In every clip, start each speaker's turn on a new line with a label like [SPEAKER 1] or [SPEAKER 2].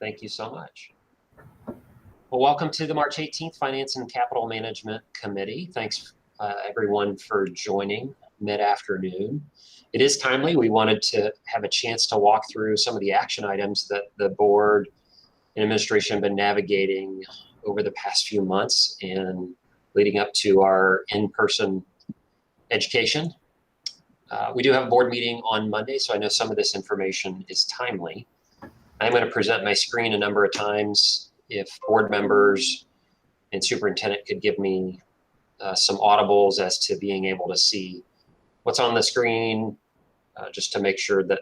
[SPEAKER 1] Thank you so much. Well, welcome to the March 18th Finance and Capital Management Committee. Thanks everyone for joining mid-afternoon. It is timely. We wanted to have a chance to walk through some of the action items that the board and administration have been navigating over the past few months and leading up to our in-person education. We do have a board meeting on Monday, so I know some of this information is timely. I'm going to present my screen a number of times. If board members and superintendent could give me some audibles as to being able to see what's on the screen, just to make sure that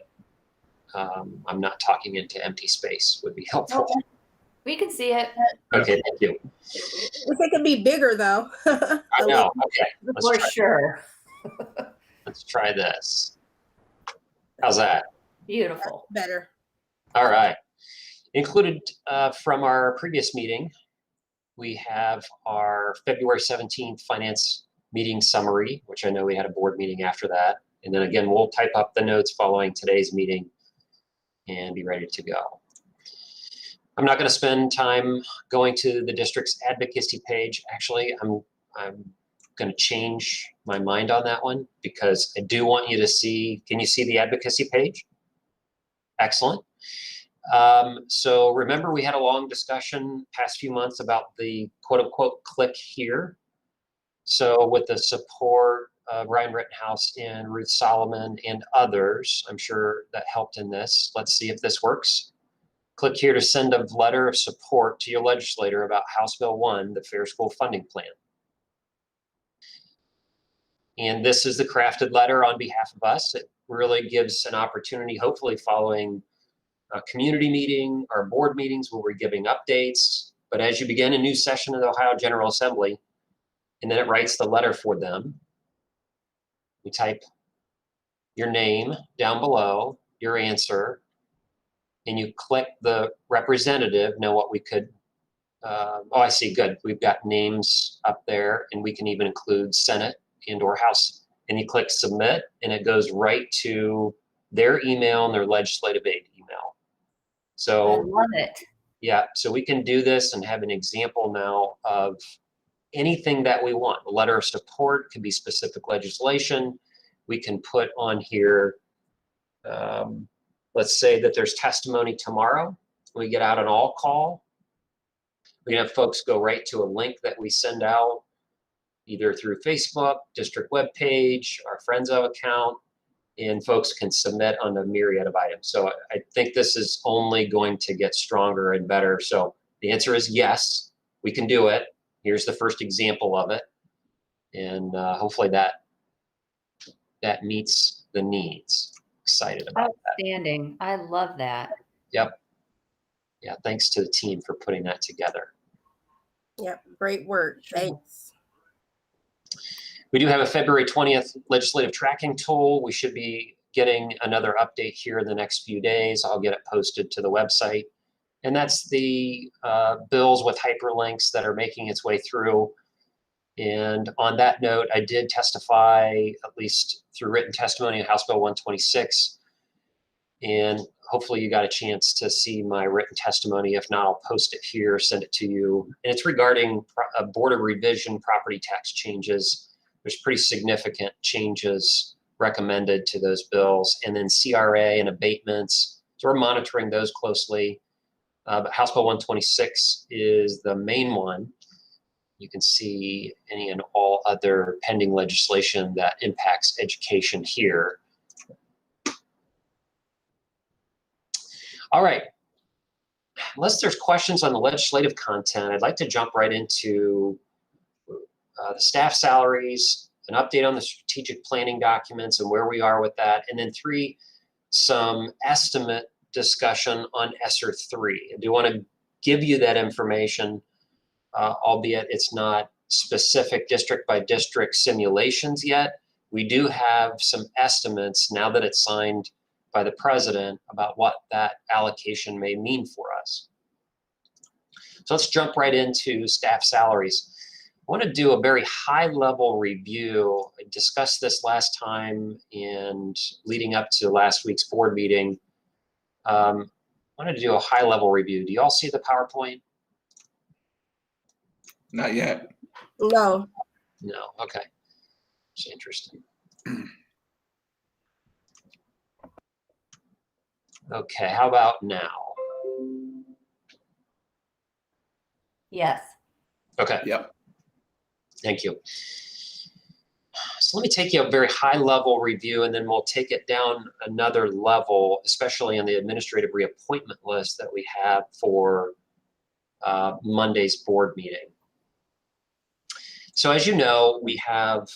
[SPEAKER 1] I'm not talking into empty space would be helpful.
[SPEAKER 2] Okay. We can see it.
[SPEAKER 1] Okay, thank you.
[SPEAKER 3] If it could be bigger, though.
[SPEAKER 1] I know. Okay,
[SPEAKER 2] For sure.
[SPEAKER 1] Let's try this. How's that?
[SPEAKER 2] Beautiful.
[SPEAKER 3] Better.
[SPEAKER 1] All right. Included from our previous meeting, we have our February 17th finance meeting summary, which I know we had a board meeting after that. And then again, we'll type up the notes following today's meeting and be ready to go. I'm not going to spend time going to the district's advocacy page. Actually, I'm going to change my mind on that one because I do want you to see, can you see the advocacy page? Excellent. So remember we had a long discussion past few months about the quote unquote click here. So with the support of Ryan Rittenhouse and Ruth Solomon and others, I'm sure that helped in this. Let's see if this works. Click here to send a letter of support to your legislator about House Bill 1, the Fair School Funding Plan. And this is the crafted letter on behalf of us. It really gives an opportunity, hopefully following a community meeting or board meetings where we're giving updates. But as you begin a new session of the Ohio General Assembly, and then it writes the letter for them, you type your name down below, your answer, and you click the representative. Now what we could, oh, I see, good. We've got names up there, and we can even include Senate and or House. And you click submit, and it goes right to their email and their legislative aid email. So
[SPEAKER 2] I love it.
[SPEAKER 1] Yeah, so we can do this and have an example now of anything that we want. A letter of support could be specific legislation. We can put on here, let's say that there's testimony tomorrow. We get out an all call. We can have folks go right to a link that we send out either through Facebook, district webpage, our Friendzo account, and folks can submit on a myriad of items. So I think this is only going to get stronger and better. So the answer is yes, we can do it. Here's the first example of it. And hopefully that meets the needs. Excited about that.
[SPEAKER 2] Outstanding. I love that.
[SPEAKER 1] Yep. Yeah, thanks to the team for putting that together.
[SPEAKER 3] Yep, great work. Thanks.
[SPEAKER 1] We do have a February 20th legislative tracking tool. We should be getting another update here in the next few days. I'll get it posted to the website. And that's the bills with hyperlinks that are making its way through. And on that note, I did testify, at least through written testimony, in House Bill 126. And hopefully you got a chance to see my written testimony. If not, I'll post it here, send it to you. And it's regarding a Board of Revision property tax changes. There's pretty significant changes recommended to those bills. And then CRA and abatements. So we're monitoring those closely. But House Bill 126 is the main one. You can see any and all other pending legislation that impacts education here. All right. Unless there's questions on the legislative content, I'd like to jump right into the staff salaries, an update on the strategic planning documents and where we are with that, and then 3, some estimate discussion on ESSER 3. I do want to give you that information, albeit it's not specific district by district simulations yet. We do have some estimates now that it's signed by the president about what that allocation may mean for us. So let's jump right into staff salaries. I want to do a very high-level review. I discussed this last time and leading up to last week's board meeting. wanted to do a high-level review. Do you all see the PowerPoint?
[SPEAKER 4] Not yet.
[SPEAKER 3] No.
[SPEAKER 1] No. Okay. It's interesting. Okay. How about now?
[SPEAKER 2] Yes.
[SPEAKER 1] Okay.
[SPEAKER 4] Yep.
[SPEAKER 1] Thank you. So let me take you a very high-level review, and then we'll take it down another level, especially on the administrative reappointment list that we have for Monday's board meeting. So as you know, we have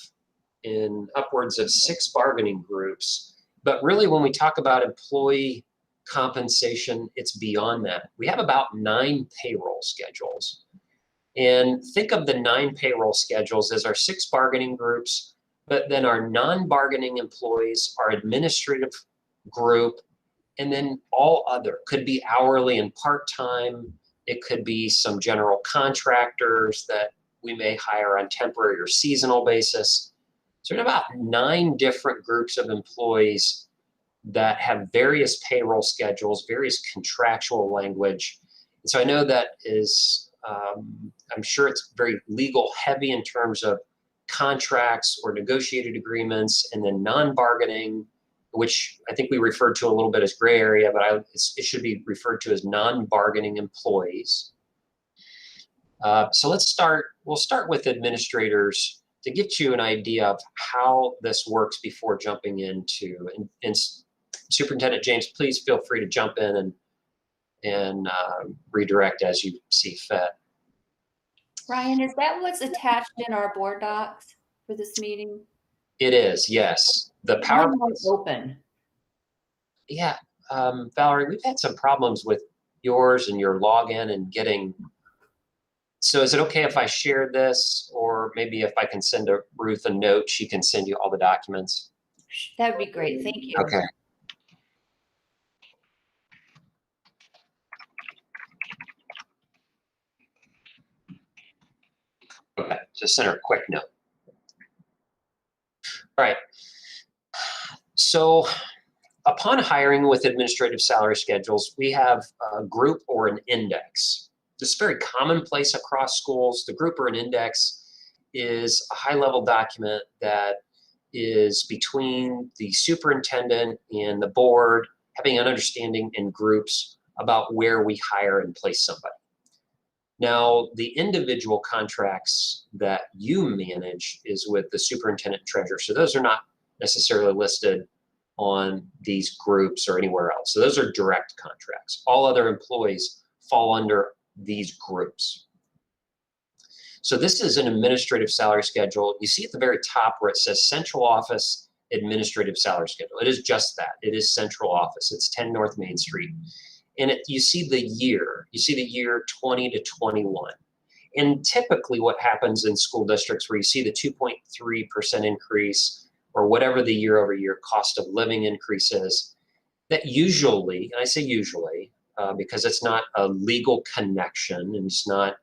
[SPEAKER 1] in upwards of 6 bargaining groups, but really when we talk about employee compensation, it's beyond that. We have about 9 payroll schedules. And think of the 9 payroll schedules as our 6 bargaining groups, but then our non-bargaining employees, our administrative group, and then all other. Could be hourly and part-time. It could be some general contractors that we may hire on temporary or seasonal basis. So there are about 9 different groups of employees that have various payroll schedules, various contractual language. And so I know that is, I'm sure it's very legal heavy in terms of contracts or negotiated agreements, and then non-bargaining, which I think we referred to a little bit as gray area, but it should be referred to as non-bargaining employees. So we'll start with administrators to get you an idea of how this works before jumping into, and Superintendent James, please feel free to jump in and redirect as you see fit.
[SPEAKER 2] Ryan, is that what's attached in our board docs for this meeting?
[SPEAKER 1] It is, yes. The
[SPEAKER 2] Mine
[SPEAKER 1] PowerPoint.
[SPEAKER 2] won't open.
[SPEAKER 1] Yeah, Valerie, we've had some problems with yours and your login and getting. So is it okay if I share this, or maybe if I can send Ruth a note, she can send you all the documents?
[SPEAKER 2] That would be great. Thank you.
[SPEAKER 1] Okay. Okay, just send her a quick note. All right. So upon hiring with administrative salary schedules, we have a group or an index. This is very commonplace across schools. The group or an index is a high-level document that is between the superintendent and the board, having an understanding in groups about where we hire and place somebody. Now, the individual contracts that you manage is with the superintendent and treasurer. So those are not necessarily listed on these groups or anywhere else. So those are direct contracts. All other employees fall under these groups. So this is an administrative salary schedule. You see at the very top where it says Central Office Administrative Salary Schedule. It is just that. It is Central Office. It's 10 North Main Street. And you see the year. You see the year 20 to 21. And typically what happens in school districts where you see the 2.3% increase or whatever the year over year cost of living increase is, that usually, and I say usually because it's not a legal connection and it's not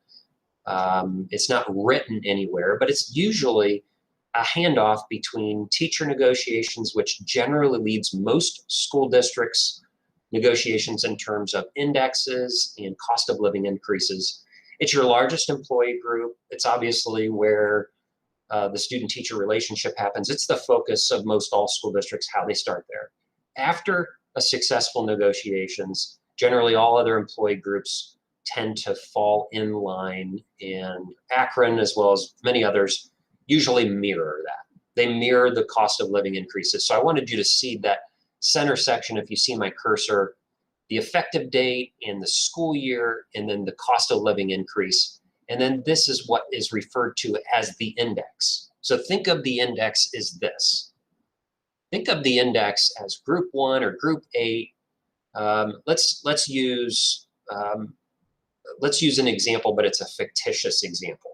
[SPEAKER 1] written anywhere, but it's usually a handoff between teacher negotiations, which generally leads most school districts negotiations in terms of indexes and cost of living increases. It's your largest employee group. It's obviously where the student-teacher relationship happens. It's the focus of most all school districts, how they start there. After a successful negotiations, generally all other employee groups tend to fall in line, and Akron, as well as many others, usually mirror that. They mirror the cost of living increases. So I wanted you to see that center section, if you see my cursor, the effective date and the school year, and then the cost of living increase. And then this is what is referred to as the index. So think of the index as this. Think of the index as group 1 or group 8. Let's use an example, but it's a fictitious example.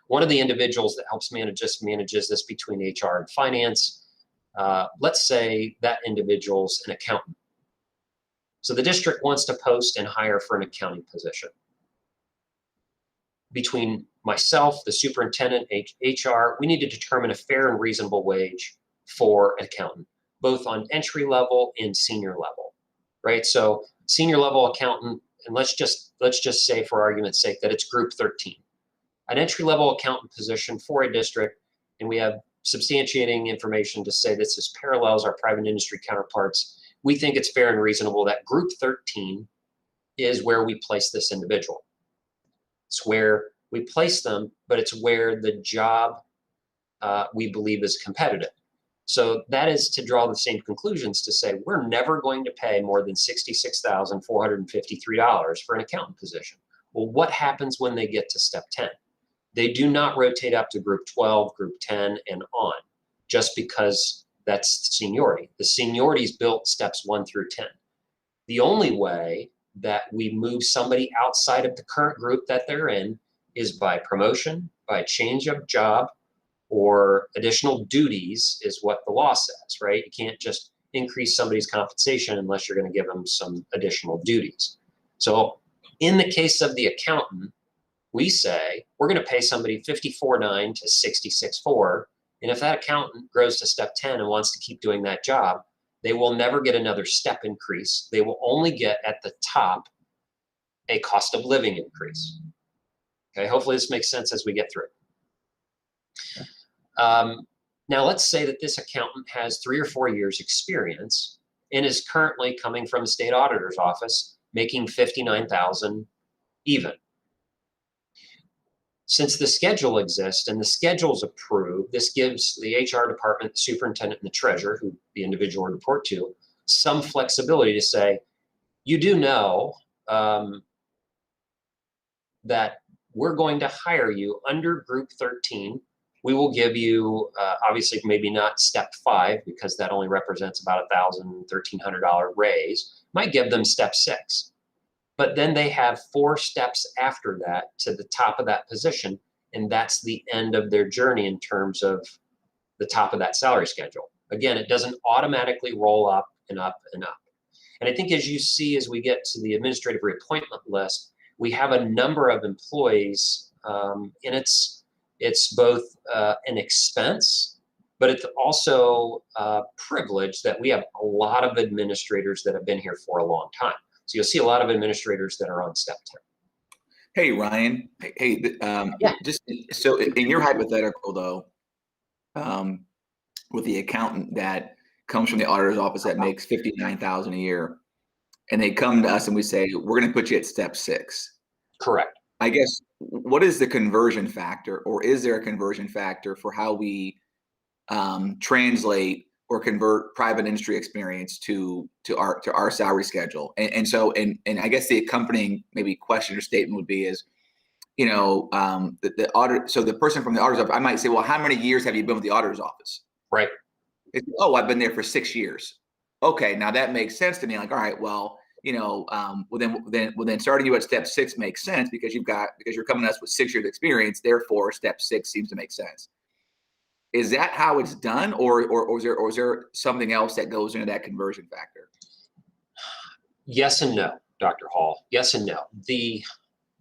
[SPEAKER 1] One of the individuals that helps manages this between HR and finance. Let's say that individual's an accountant. So the district wants to post and hire for an accounting position. Between myself, the superintendent, HR, we need to determine a fair and reasonable wage for an accountant, both on entry level and senior level, right? So senior level accountant, and let's just say for argument's sake that it's group 13, an entry level accountant position for a district, and we have substantiating information to say this parallels our private industry counterparts. We think it's fair and reasonable that group 13 is where we place this individual. It's where we place them, but it's where the job we believe is competitive. So that is to draw the same conclusions to say we're never going to pay more than $66,453 for an accountant position. Well, what happens when they get to step 10? They do not rotate up to group 12, group 10, and on, just because that's seniority. The seniority is built steps 1 through 10. The only way that we move somebody outside of the current group that they're in is by promotion, by change of job, or additional duties is what the law says, right? You can't just increase somebody's compensation unless you're going to give them some additional duties. So in the case of the accountant, we say we're going to pay somebody $54,900 to $66,400, and if that accountant grows to step 10 and wants to keep doing that job, they will never get another step increase. They will only get at the top a cost of living increase. Okay, hopefully this makes sense as we get through it. Now let's say that this accountant has 3 or 4 years experience and is currently coming from the state auditor's office making $59,000 even. Since the schedule exists and the schedule's approved, this gives the HR department, the superintendent, and the treasurer, who the individual will report to, some flexibility to say, you do know that we're going to hire you under group 13. We will give you, obviously, maybe not step 5, because that only represents about $1,000, $1,300 raise. Might give them step 6. But then they have 4 steps after that to the top of that position, and that's the end of their journey in terms of the top of that salary schedule. Again, it doesn't automatically roll up and up and up. And I think as you see, as we get to the administrative reappointment list, we have a number of employees, and it's both an expense, but it's also a privilege that we have a lot of administrators that have been here for a long time. So you'll see a lot of administrators that are on step 10.
[SPEAKER 4] Hey, Ryan. Hey,
[SPEAKER 1] Yeah.
[SPEAKER 4] Just so in your hypothetical though, with the accountant that comes from the auditor's office that makes $59,000 a year, and they come to us and we say, we're going to put you at step 6.
[SPEAKER 1] Correct.
[SPEAKER 4] I guess, what is the conversion factor, or is there a conversion factor for how we translate or convert private industry experience to our salary schedule? And so I guess the accompanying maybe question or statement would be is, the audit. So the person from the auditor's office, I might say, well, how many years have you been with the auditor's office?
[SPEAKER 1] Right.
[SPEAKER 4] It's, oh, I've been there for 6 years. Okay, now that makes sense to me. Like, all right, well, then starting you at step 6 makes sense because you're coming to us with 6 years experience. Therefore, step 6 seems to make sense. Is that how it's done, or is there something else that goes into that conversion factor?
[SPEAKER 1] Yes and no, Dr. Hall. Yes and no. The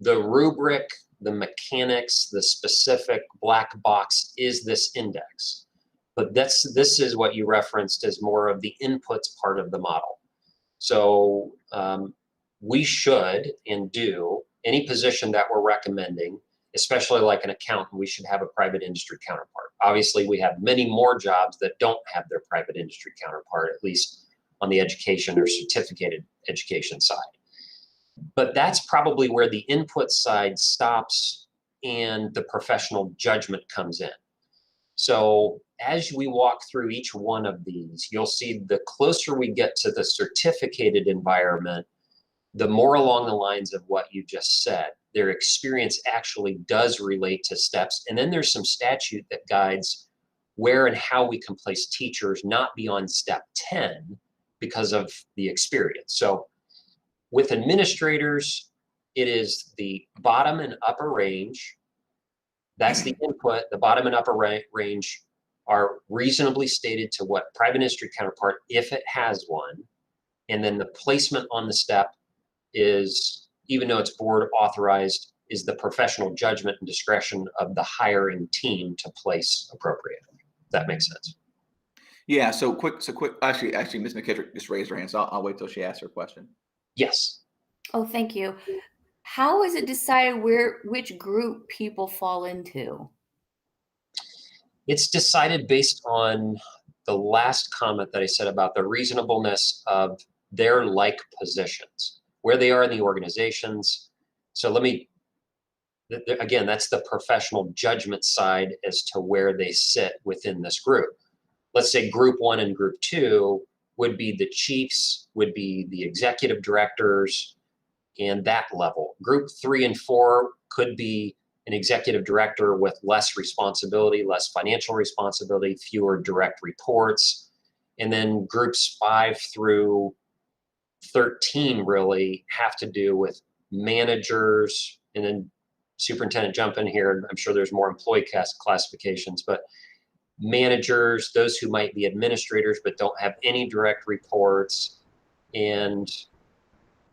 [SPEAKER 1] rubric, the mechanics, the specific black box is this index. But this is what you referenced as more of the inputs part of the model. So we should and do any position that we're recommending, especially like an accountant, we should have a private industry counterpart. Obviously, we have many more jobs that don't have their private industry counterpart, at least on the education or certificated education side. But that's probably where the input side stops and the professional judgment comes in. So as we walk through each one of these, you'll see the closer we get to the certificated environment, the more along the lines of what you just said. Their experience actually does relate to steps. And then there's some statute that guides where and how we can place teachers not beyond step 10 because of the experience. So with administrators, it is the bottom and upper range. That's the input. The bottom and upper range are reasonably stated to what private industry counterpart, if it has one. And then the placement on the step is, even though it's board authorized, is the professional judgment and discretion of the hiring team to place appropriately. If that makes sense.
[SPEAKER 4] Yeah, so quick, actually, Ms. McKittrick just raised her hand, so I'll wait till she asks her question.
[SPEAKER 1] Yes.
[SPEAKER 2] Oh, thank you. How is it decided which group people fall into?
[SPEAKER 1] It's decided based on the last comment that I said about the reasonableness of their like positions, where they are in the organizations. So let me, again, that's the professional judgment side as to where they sit within this group. Let's say group 1 and group 2 would be the chiefs, would be the executive directors, and that level. Group 3 and 4 could be an executive director with less responsibility, less financial responsibility, fewer direct reports. And then groups 5 through 13 really have to do with managers, and then superintendent jump in here. I'm sure there's more employee classifications, but managers, those who might be administrators but don't have any direct reports, and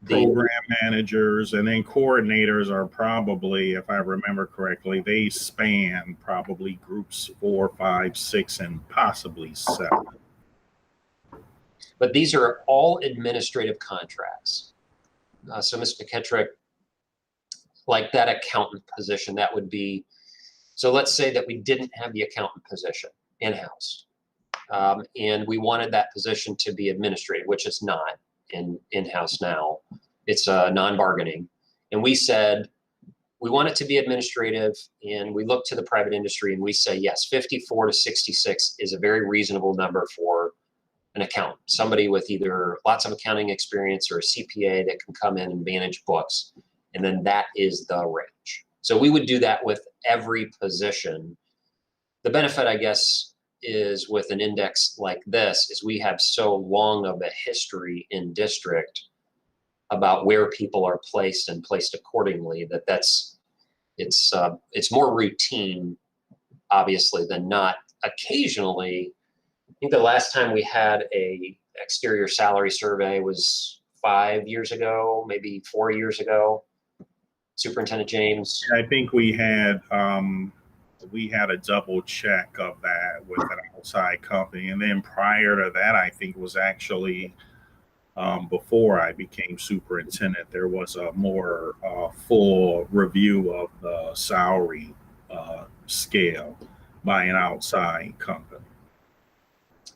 [SPEAKER 5] program managers, and then coordinators are probably, if I remember correctly, they span probably groups 4, 5, 6, and possibly 7.
[SPEAKER 1] But these are all administrative contracts. So Ms. McKittrick, like that accountant position, that would be, so let's say that we didn't have the accountant position in-house, and we wanted that position to be administrative, which it's not in-house now. It's non-bargaining. And we said, we want it to be administrative, and we look to the private industry and we say, yes, 54 to 66 is a very reasonable number for an accountant, somebody with either lots of accounting experience or a CPA that can come in and manage books. And then that is the range. So we would do that with every position. The benefit, I guess, is with an index like this is we have so long of a history in district about where people are placed and placed accordingly that it's more routine, obviously, than not. Occasionally, I think the last time we had a exterior salary survey was 5 years ago, maybe 4 years ago. Superintendent James.
[SPEAKER 5] I think we had a double check of that with an outside company, and then prior to that, I think was actually before I became superintendent, there was a more full review of the salary scale by an outside company.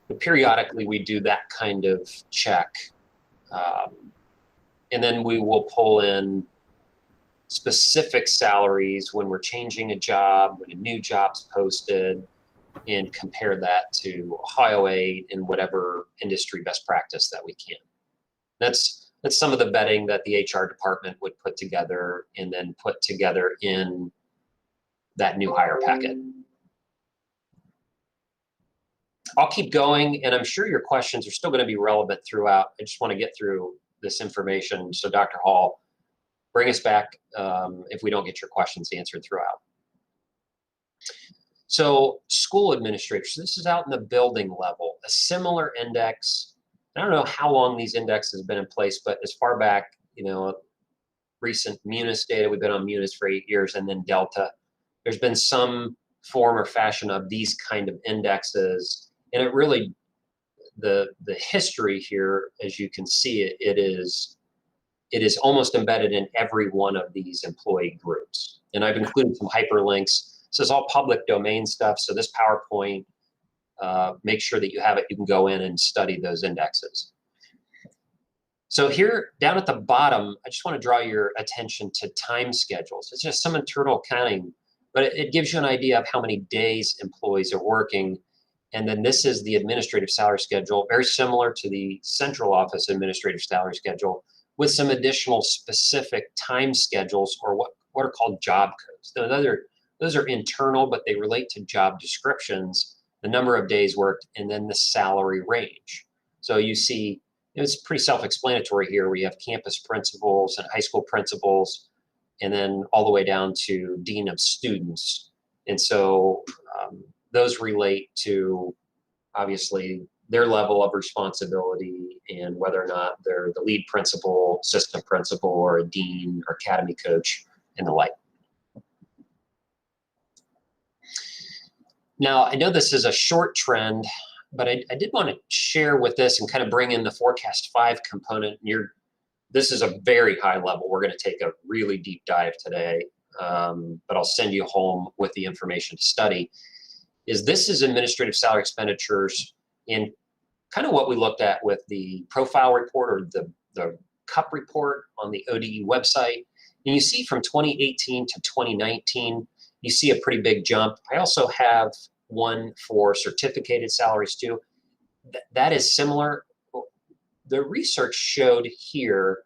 [SPEAKER 1] But periodically, we do that kind of check, and then we will pull in specific salaries when we're changing a job, when a new job's posted, and compare that to Ohio 8 and whatever industry best practice that we can. That's some of the vetting that the HR department would put together and then put together in that new hire packet. I'll keep going, and I'm sure your questions are still going to be relevant throughout. I just want to get through this information. So Dr. Hall, bring us back if we don't get your questions answered throughout. So school administrators, this is out in the building level, a similar index. I don't know how long these indexes have been in place, but as far back, recent Munis data, we've been on Munis for 8 years, and then Delta. There's been some form or fashion of these kind of indexes, and it really, the history here, as you can see, it is almost embedded in every one of these employee groups. And I've included some hyperlinks. This is all public domain stuff. So this PowerPoint, make sure that you have it. You can go in and study those indexes. So here down at the bottom, I just want to draw your attention to time schedules. It's just some internal counting, but it gives you an idea of how many days employees are working. And then this is the administrative salary schedule, very similar to the central office administrative salary schedule, with some additional specific time schedules, or what are called job codes. Those are internal, but they relate to job descriptions, the number of days worked, and then the salary range. So you see, it's pretty self-explanatory here. We have campus principals and high school principals, and then all the way down to dean of students. And so those relate to, obviously, their level of responsibility and whether or not they're the lead principal, assistant principal, or a dean or academy coach and the like. Now, I know this is a short trend. But I did want to share with this and kind of bring in the Forecast 5 component. This is a very high level. We're going to take a really deep dive today, but I'll send you home with the information to study. This is administrative salary expenditures in kind of what we looked at with the profile report or the CUP report on the ODE website. And you see from 2018 to 2019, you see a pretty big jump. I also have one for certificated salaries too. That is similar. The research showed here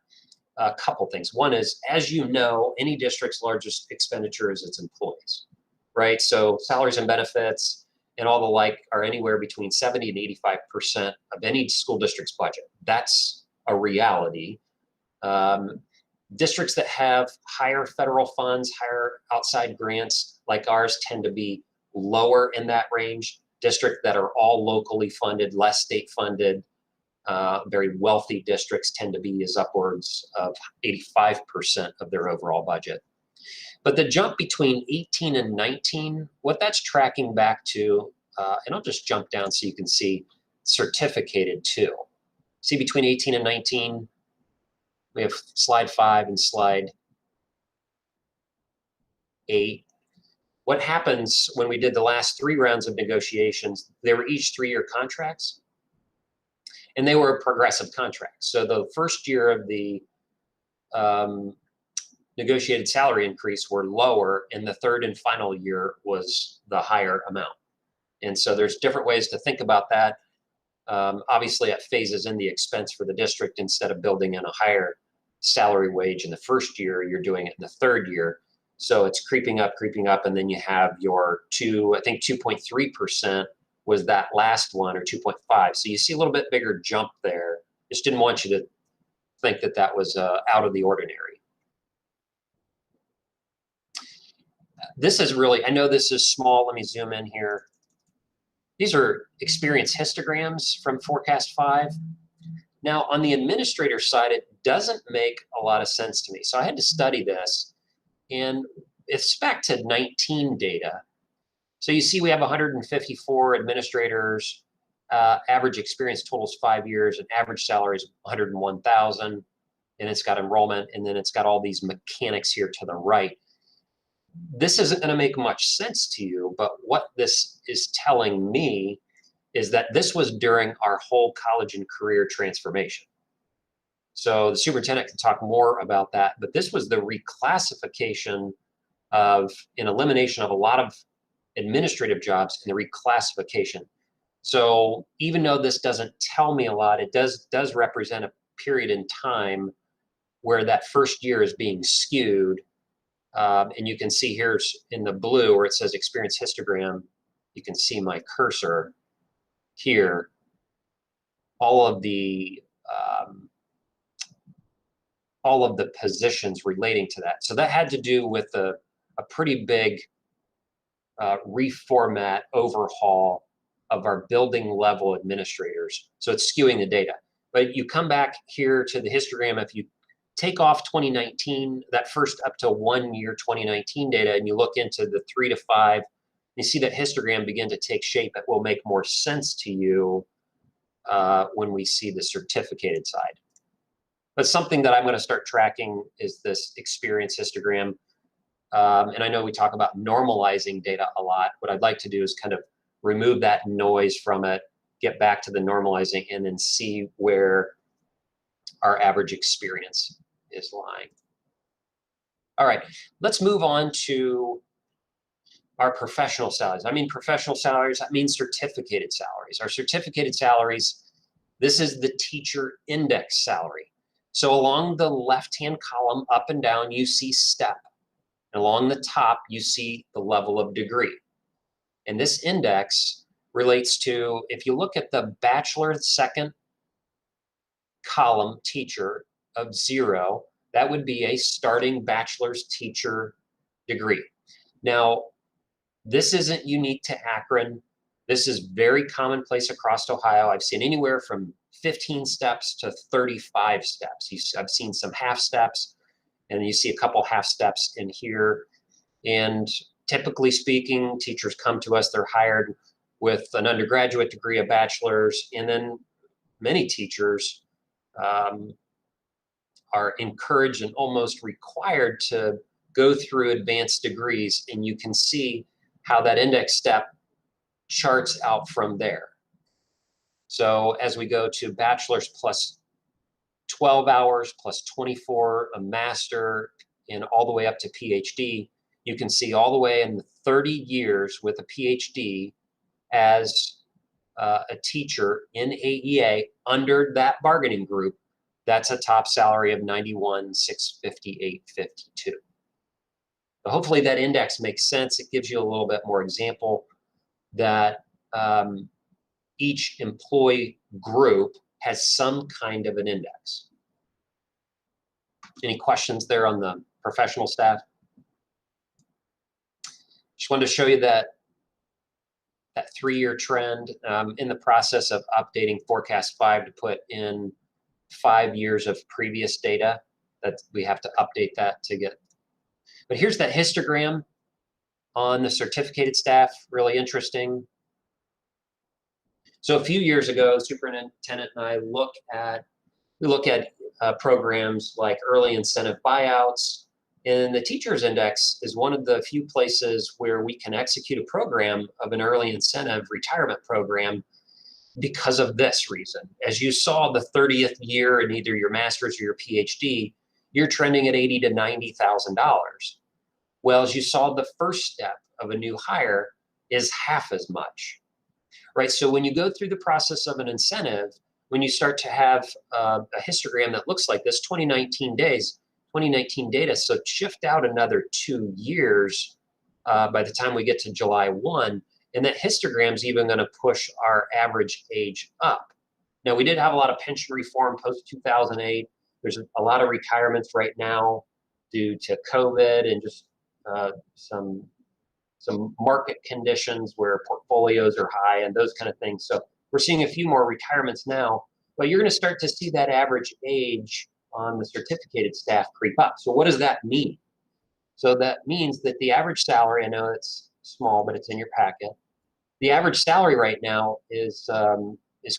[SPEAKER 1] a couple things. One is, as you know, any district's largest expenditure is its employees, right? So salaries and benefits and all the like are anywhere between 70 and 85% of any school district's budget. That's a reality. Districts that have higher federal funds, higher outside grants like ours tend to be lower in that range. Districts that are all locally funded, less state funded, very wealthy districts tend to be as upwards of 85% of their overall budget. But the jump between 18 and 19, what that's tracking back to, and I'll just jump down so you can see certificated too. See between 18 and 19, we have slide 5 and slide 8. What happens when we did the last 3 rounds of negotiations, they were each 3-year contracts, and they were progressive contracts. So the first year of the negotiated salary increase were lower, and the third and final year was the higher amount. And so there's different ways to think about that. Obviously, it phases in the expense for the district. Instead of building in a higher salary wage in the first year, you're doing it in the third year. So it's creeping up, and then you have your 2.3% was that last one, or 2.5. So you see a little bit bigger jump there. Just didn't want you to think that that was out of the ordinary. This is really, I know this is small. Let me zoom in here. These are experience histograms from Forecast 5. Now, on the administrator side, it doesn't make a lot of sense to me. So I had to study this, and it's back to 19 data. So you see we have 154 administrators, average experience totals 5 years, and average salary is 101,000, and it's got enrollment, and then it's got all these mechanics here to the right. This isn't going to make much sense to you, but what this is telling me is that this was during our whole college and career transformation. So the superintendent can talk more about that, but this was the reclassification of, an elimination of a lot of administrative jobs and the reclassification. So even though this doesn't tell me a lot, it does represent a period in time where that first year is being skewed. And you can see here in the blue where it says experience histogram, you can see my cursor here, all of the positions relating to that. So that had to do with a pretty big reformat, overhaul of our building level administrators. So it's skewing the data. But you come back here to the histogram, if you take off 2019, that first up to 1 year 2019 data, and you look into the 3 to 5, you see that histogram begin to take shape. It will make more sense to you when we see the certificated side. But something that I'm going to start tracking is this experience histogram. And I know we talk about normalizing data a lot. What I'd like to do is kind of remove that noise from it, get back to the normalizing, and then see where our average experience is lying. All right, let's move on to our professional salaries. I mean professional salaries, I mean certificated salaries. Our certificated salaries, this is the teacher index salary. So along the left-hand column, up and down, you see step. And along the top, you see the level of degree. And this index relates to, if you look at the bachelor second column teacher of 0, that would be a starting bachelor's teacher degree. Now, this isn't unique to Akron. This is very commonplace across Ohio. I've seen anywhere from 15 steps to 35 steps. I've seen some half steps, and you see a couple half steps in here. And typically speaking, teachers come to us, they're hired with an undergraduate degree, a bachelor's, and then many teachers are encouraged and almost required to go through advanced degrees, and you can see how that index step charts out from there. So as we go to bachelor's plus 12 hours plus 24, a master, and all the way up to PhD, you can see all the way in the 30 years with a PhD as a teacher in AEA under that bargaining group, that's a top salary of $91,658.52. But hopefully that index makes sense. It gives you a little bit more example that each employee group has some kind of an index. Any questions there on the professional staff? Just wanted to show you that 3-year trend, in the process of updating forecast 5 to put in 5 years of previous data. That we have to update that to get. But here's that histogram on the certificated staff, really interesting. So a few years ago, superintendent and I look at programs like early incentive buyouts, and the teachers index is one of the few places where we can execute a program of an early incentive retirement program because of this reason. As you saw the 30th year in either your master's or your PhD, you're trending at $80,000 to $90,000. Well, as you saw, the first step of a new hire is half as much, right? So when you go through the process of an incentive, when you start to have a histogram that looks like this, 2019 data, so shift out another 2 years by the time we get to July 1, and that histogram's even going to push our average age up. Now, we did have a lot of pension reform post-2008. There's a lot of retirements right now due to COVID and just some market conditions where portfolios are high and those kind of things. So we're seeing a few more retirements now, but you're going to start to see that average age on the certificated staff creep up. So what does that mean? So that means that the average salary, I know it's small, but it's in your packet. The average salary right now is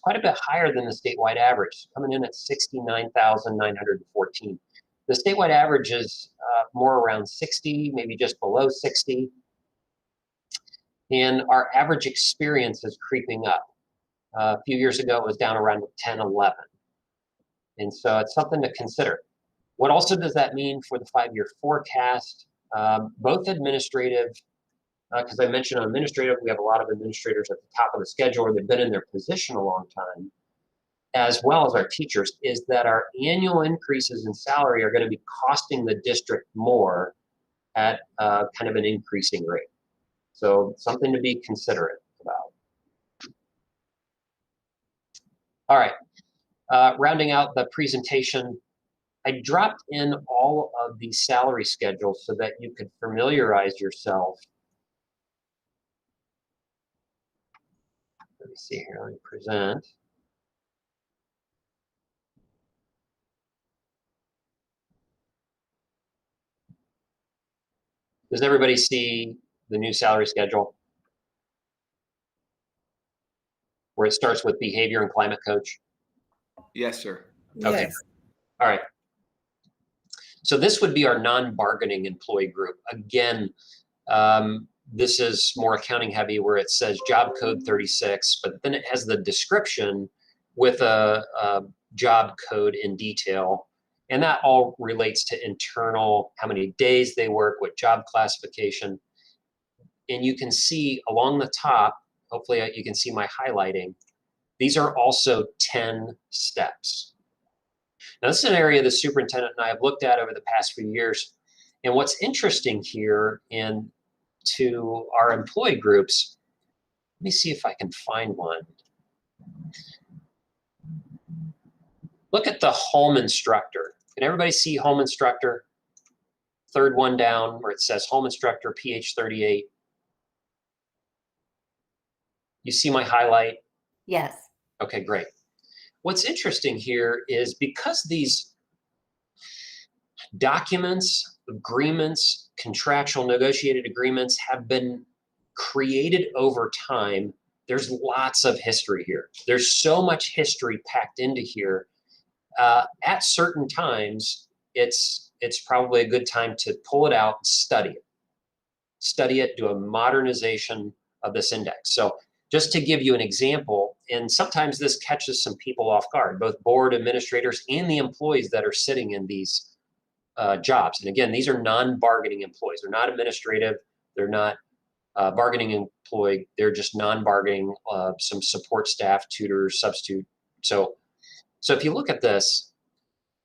[SPEAKER 1] quite a bit higher than the statewide average, coming in at $69,914. The statewide average is more around 60, maybe just below 60. And our average experience is creeping up. A few years ago, it was down around 10, 11. And so it's something to consider. What also does that mean for the 5-year forecast? Both administrative, because I mentioned on administrative, we have a lot of administrators at the top of the schedule, or they've been in their position a long time, as well as our teachers, is that our annual increases in salary are going to be costing the district more at kind of an increasing rate. So something to be considerate about. All right, rounding out the presentation, I dropped in all of the salary schedules so that you could familiarize yourself. Let me see here, let me present. Does everybody see the new salary schedule? Where it starts with behavior and climate coach?
[SPEAKER 4] Yes, sir.
[SPEAKER 1] Okay.
[SPEAKER 3] Yes.
[SPEAKER 1] All right. So this would be our non-bargaining employee group. Again, this is more accounting heavy where it says job code 36, but then it has the description with a job code in detail. And that all relates to internal, how many days they work, what job classification. And you can see along the top, hopefully you can see my highlighting. These are also 10 steps. Now, this is an area the superintendent and I have looked at over the past few years. And what's interesting here to our employee groups, let me see if I can find one. Look at the home instructor. Can everybody see home instructor? Third one down where it says home instructor PH38. You see my highlight?
[SPEAKER 2] Yes.
[SPEAKER 1] Okay, great. What's interesting here is because these documents, agreements, contractual negotiated agreements have been created over time, there's lots of history here. There's so much history packed into here. At certain times, it's probably a good time to pull it out and study it. Study it, do a modernization of this index. So just to give you an example, and sometimes this catches some people off guard, both board administrators and the employees that are sitting in these jobs. And again, these are non-bargaining employees. They're not administrative. They're not bargaining employee. They're just non-bargaining, some support staff, tutors, substitute. So if you look at this,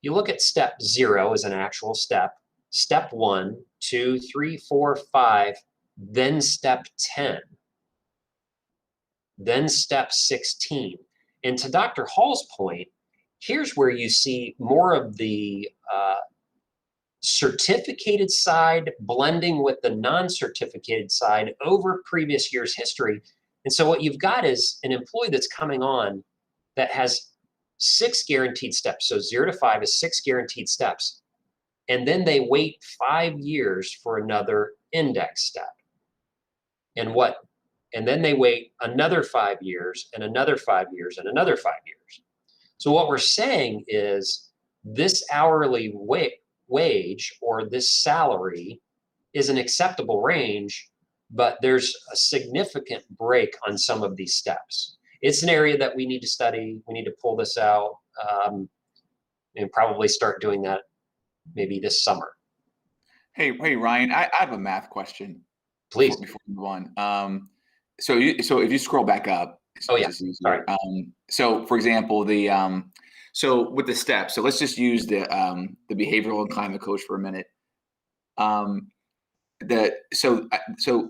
[SPEAKER 1] you look at step 0 as an actual step, step 1, 2, 3, 4, 5, then step 10, then step 16. And to Dr. Hall's point, here's where you see more of the certificated side blending with the non-certificated side over previous year's history. And so what you've got is an employee that's coming on that has 6 guaranteed steps. So 0 to 5 is 6 guaranteed steps. And then they wait 5 years for another index step. And then they wait another 5 years and another 5 years and another 5 years. So what we're saying is this hourly wage or this salary is an acceptable range, but there's a significant break on some of these steps. It's an area that we need to study. We need to pull this out and probably start doing that maybe this summer.
[SPEAKER 4] Hey, Ryan, I have a math question.
[SPEAKER 1] Please.
[SPEAKER 4] Before we move on. So if you scroll back up.
[SPEAKER 1] Oh yeah. Sorry.
[SPEAKER 4] So for example, so with the steps, so let's just use the behavioral and climate coach for a minute. So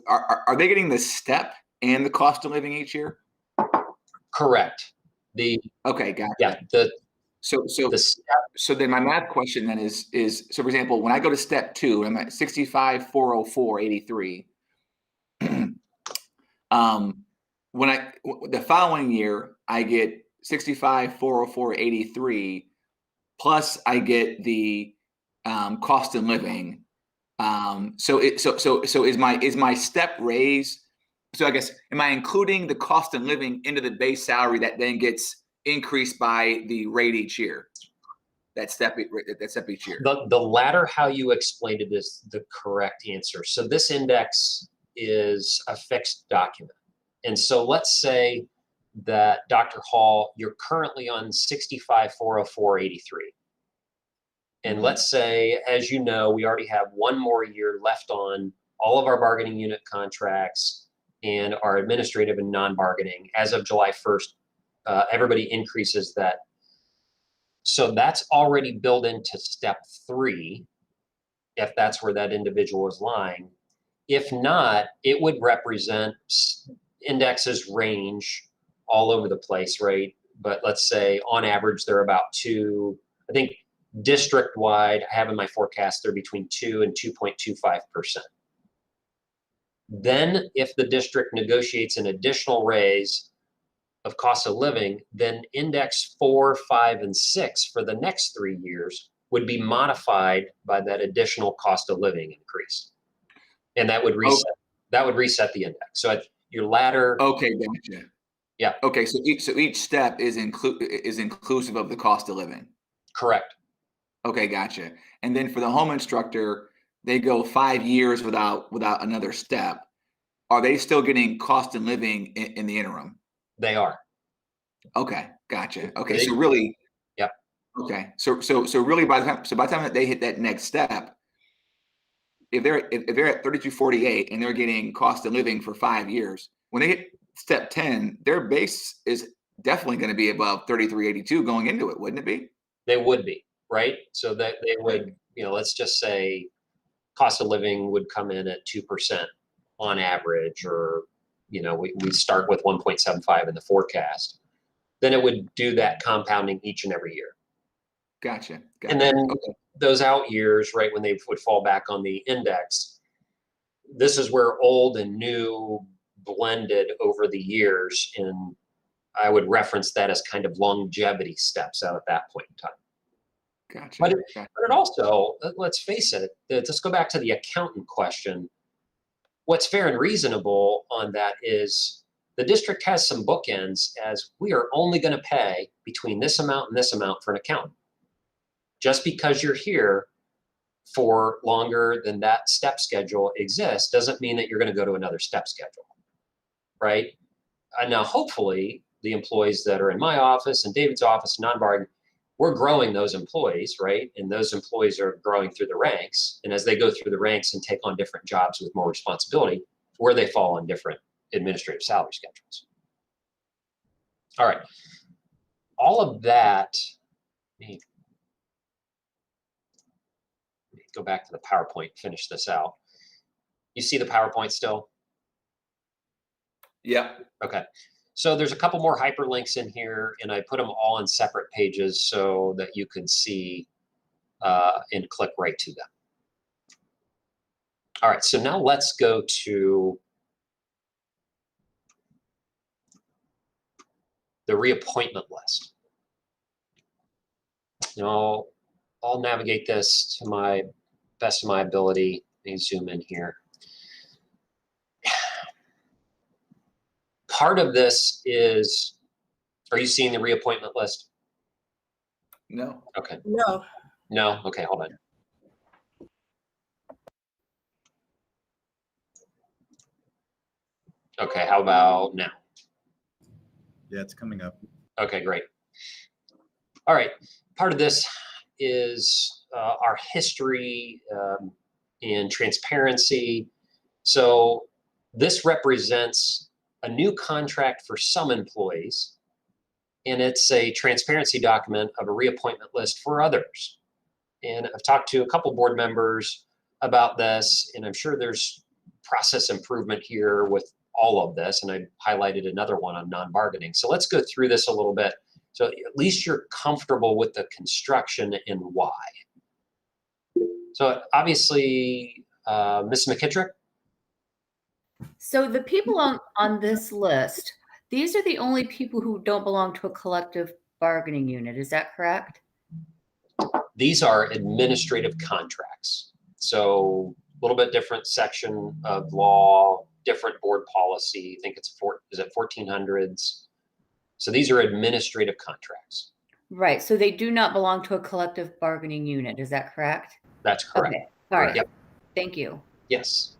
[SPEAKER 4] are they getting the step and the cost of living each year?
[SPEAKER 1] Correct.
[SPEAKER 4] Okay, got it.
[SPEAKER 1] Yeah.
[SPEAKER 4] So then my math question then is so for example, when I go to step 2, I'm at 65,404.83. The following year I get 65,404.83 plus I get the cost of living. So is my step raise? So I guess, am I including the cost of living into the base salary that then gets increased by the rate each year? That step each year.
[SPEAKER 1] The latter, how you explained it, is the correct answer. So this index is a fixed document. And so let's say that Dr. Hall, you're currently on 65,404.83. And let's say, as you know, we already have 1 more year left on all of our bargaining unit contracts and our administrative and non-bargaining. As of July 1st, everybody increases that. So that's already built into step 3, if that's where that individual is lying. If not, it would represent indexes range all over the place, right? But let's say on average, they're about 2, I think district-wide, I have in my forecast, they're between 2 and 2.25%. Then if the district negotiates an additional raise of cost of living, then index 4, 5, and 6 for the next 3 years would be modified by that additional cost of living increase. And that would reset, the index. So your latter.
[SPEAKER 4] Okay, gotcha.
[SPEAKER 1] Yeah.
[SPEAKER 4] Okay, so each step is inclusive of the cost of living.
[SPEAKER 1] Correct.
[SPEAKER 4] Okay, gotcha. And then for the home instructor, they go 5 years without another step. Are they still getting cost of living in the interim?
[SPEAKER 1] They are.
[SPEAKER 4] Okay, gotcha. Okay, so really.
[SPEAKER 1] Yep.
[SPEAKER 4] Okay, so really by the time that they hit that next step, if they're at 3248 and they're getting cost of living for 5 years, when they hit step 10, their base is definitely going to be above 3382 going into it, wouldn't it be?
[SPEAKER 1] They would be, right? So that they would, let's just say cost of living would come in at 2% on average, or we start with 1.75 in the forecast. Then it would do that compounding each and every year.
[SPEAKER 4] Gotcha.
[SPEAKER 1] And then those out years, right, when they would fall back on the index, this is where old and new blended over the years, and I would reference that as kind of longevity steps out at that point in time.
[SPEAKER 4] Gotcha.
[SPEAKER 1] But it also, let's face it, let's go back to the accountant question. What's fair and reasonable on that is the district has some bookends as we are only going to pay between this amount and this amount for an accountant. Just because you're here for longer than that step schedule exists doesn't mean that you're going to go to another step schedule, right? And now, hopefully, the employees that are in my office and David's office, non-bargaining, we're growing those employees, right? And those employees are growing through the ranks. And as they go through the ranks and take on different jobs with more responsibility, where they fall on different administrative salary schedules. All right. All of that, let me go back to the PowerPoint, finish this out. You see the PowerPoint still?
[SPEAKER 4] Yeah.
[SPEAKER 1] Okay. So there's a couple more hyperlinks in here, and I put them all on separate pages so that you can see and click right to them. All right, so now let's go to the reappointment list. Now, I'll navigate this to my best of my ability. Let me zoom in here. Part of this is, are you seeing the reappointment list?
[SPEAKER 4] No.
[SPEAKER 1] Okay.
[SPEAKER 3] No.
[SPEAKER 1] No? Okay, hold on. Okay, how about now?
[SPEAKER 5] Yeah, it's coming up.
[SPEAKER 1] Okay, great. All right, part of this is our history and transparency. So this represents a new contract for some employees, and it's a transparency document of a reappointment list for others. And I've talked to a couple board members about this, and I'm sure there's process improvement here with all of this, and I highlighted another one on non-bargaining. So let's go through this a little bit. So at least you're comfortable with the construction and why. So obviously, Ms. McKittrick?
[SPEAKER 2] So the people on this list, these are the only people who don't belong to a collective bargaining unit. Is that correct?
[SPEAKER 1] These are administrative contracts. So a little bit different section of law, different board policy. I think it's is it 1400s? So these are administrative contracts.
[SPEAKER 2] Right. So they do not belong to a collective bargaining unit. Is that correct?
[SPEAKER 1] That's correct.
[SPEAKER 2] Okay. All right.
[SPEAKER 1] Yep.
[SPEAKER 2] Thank you.
[SPEAKER 1] Yes.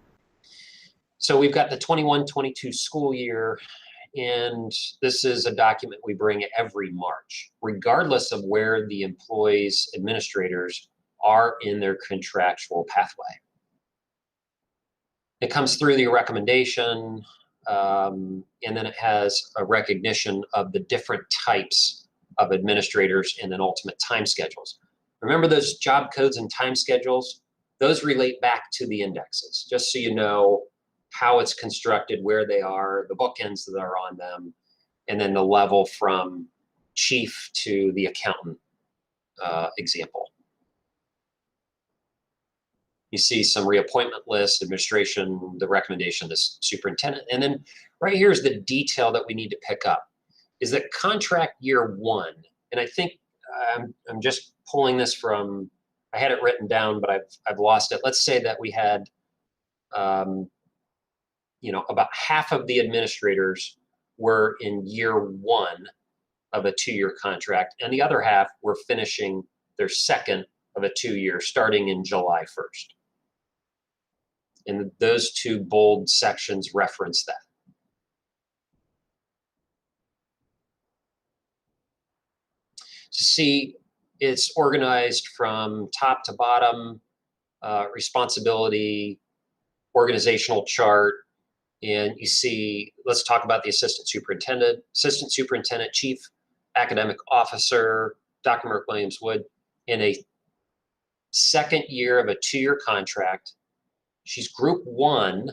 [SPEAKER 1] So we've got the 21-22 school year, and this is a document we bring every March, regardless of where the employees, administrators are in their contractual pathway. It comes through the recommendation, and then it has a recognition of the different types of administrators and then ultimate time schedules. Remember those job codes and time schedules? Those relate back to the indexes, just so you know how it's constructed, where they are, the bookends that are on them, and then the level from chief to the accountant example. You see some reappointment lists, administration, the recommendation of the superintendent. And then right here is the detail that we need to pick up, is that contract year one, and I think I'm just pulling this from, I had it written down, but I've lost it. Let's say that we had, about half of the administrators were in year one of a 2-year contract, and the other half were finishing their second of a 2-year starting in July 1st. And those two bold sections reference that. To see, it's organized from top to bottom, responsibility, organizational chart, and you see, let's talk about the assistant superintendent, chief academic officer, Dr. McWilliams-Woods, in a second year of a 2-year contract. She's group 1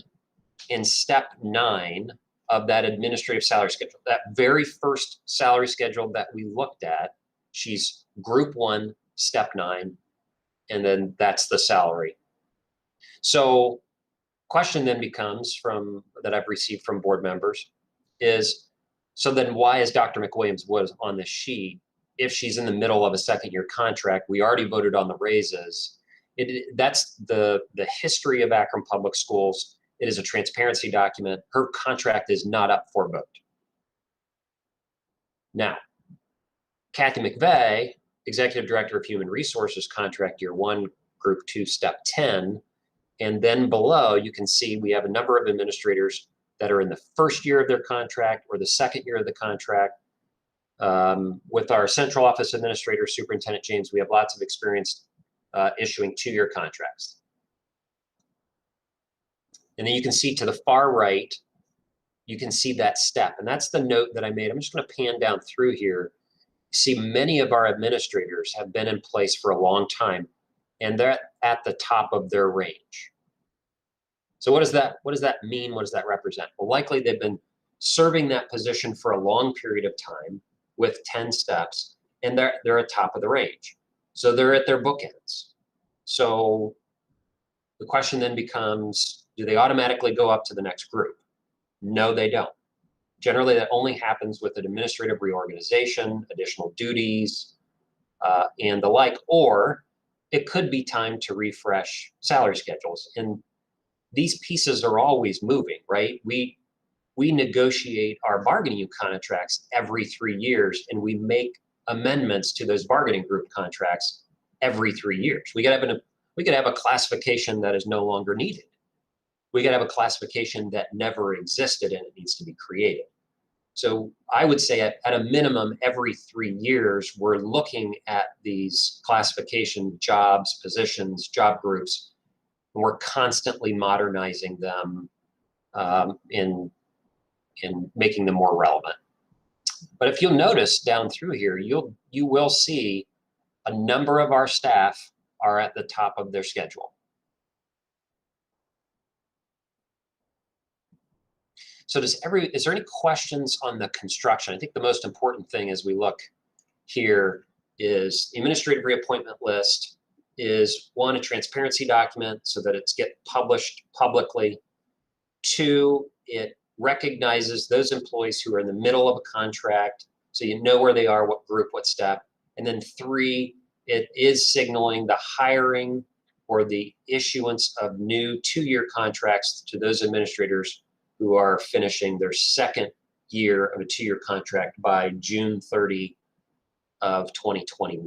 [SPEAKER 1] in step 9 of that administrative salary schedule. That very first salary schedule that we looked at, she's group 1, step 9, and then that's the salary. So question then becomes that I've received from board members is, so then why is Dr. McWilliams-Woods on the sheet if she's in the middle of a 2nd-year contract? We already voted on the raises. That's the history of Akron Public Schools It is a transparency document. Her contract is not up for vote. Now, Kathy McVeigh, Executive Director of Human Resources, contract year 1, group 2, step 10. And then below, you can see we have a number of administrators that are in the first year of their contract or the second year of the contract. With our central office administrator, Superintendent James, we have lots of experience issuing 2-year contracts. And then you can see to the far right, you can see that step. And that's the note that I made. I'm just going to pan down through here. See, many of our administrators have been in place for a long time, and they're at the top of their range. So what does that mean? What does that represent? Well, likely they've been serving that position for a long period of time with 10 steps, and they're at top of the range. So they're at their bookends. So the question then becomes, do they automatically go up to the next group? No, they don't. Generally, that only happens with an administrative reorganization, additional duties, and the like, or it could be time to refresh salary schedules. And these pieces are always moving, right? We negotiate our bargaining contracts every 3 years, and we make amendments to those bargaining group contracts every 3 years. We could have a classification that is no longer needed. We could have a classification that never existed and it needs to be created. So I would say at a minimum, every 3 years, we're looking at these classification jobs, positions, job groups, and we're constantly modernizing them in making them more relevant. But if you'll notice down through here, you will see a number of our staff are at the top of their schedule. So is there any questions on the construction? I think the most important thing as we look here is the administrative reappointment list is 1, a transparency document so that it's get published publicly. 2, it recognizes those employees who are in the middle of a contract, so you know where they are, what group, what step. And then 3, it is signaling the hiring or the issuance of new 2-year contracts to those administrators who are finishing their second year of a 2-year contract by June 30 of 2021.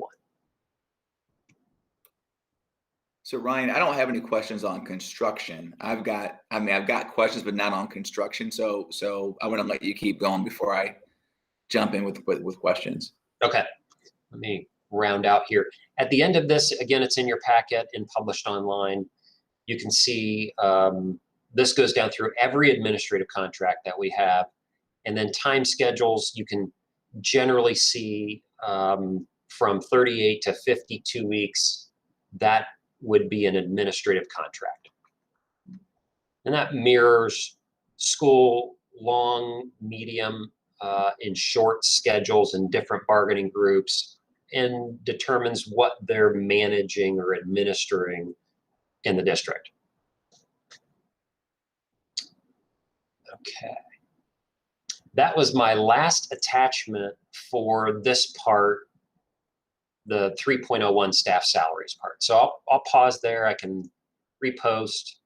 [SPEAKER 4] So Ryan, I don't have any questions on construction. I've got questions, but not on construction. So I want to let you keep going before I jump in with questions.
[SPEAKER 1] Okay, let me round out here. At the end of this, again, it's in your packet and published online. You can see this goes down through every administrative contract that we have. And then time schedules, you can generally see from 38 to 52 weeks, that would be an administrative contract. And that mirrors school long, medium, and short schedules in different bargaining groups and determines what they're managing or administering in the district. Okay. That was my last attachment for this part, the 3.01 staff salaries part. So I'll pause there. I can repost.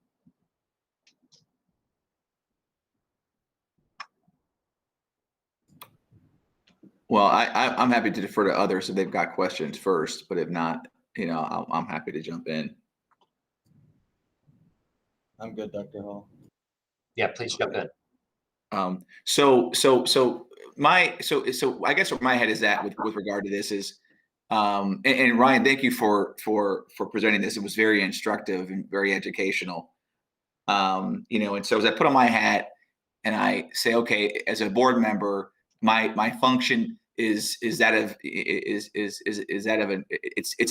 [SPEAKER 4] Well, I'm happy to defer to others if they've got questions first, but if not, I'm happy to jump in.
[SPEAKER 6] I'm good, Dr. Hall.
[SPEAKER 1] Yeah, please jump in.
[SPEAKER 4] So I guess where my head is at with regard to this is, and Ryan, thank you for presenting this. It was very instructive and very educational. And so as I put on my hat and I say, okay, as a board member, my function is that of it's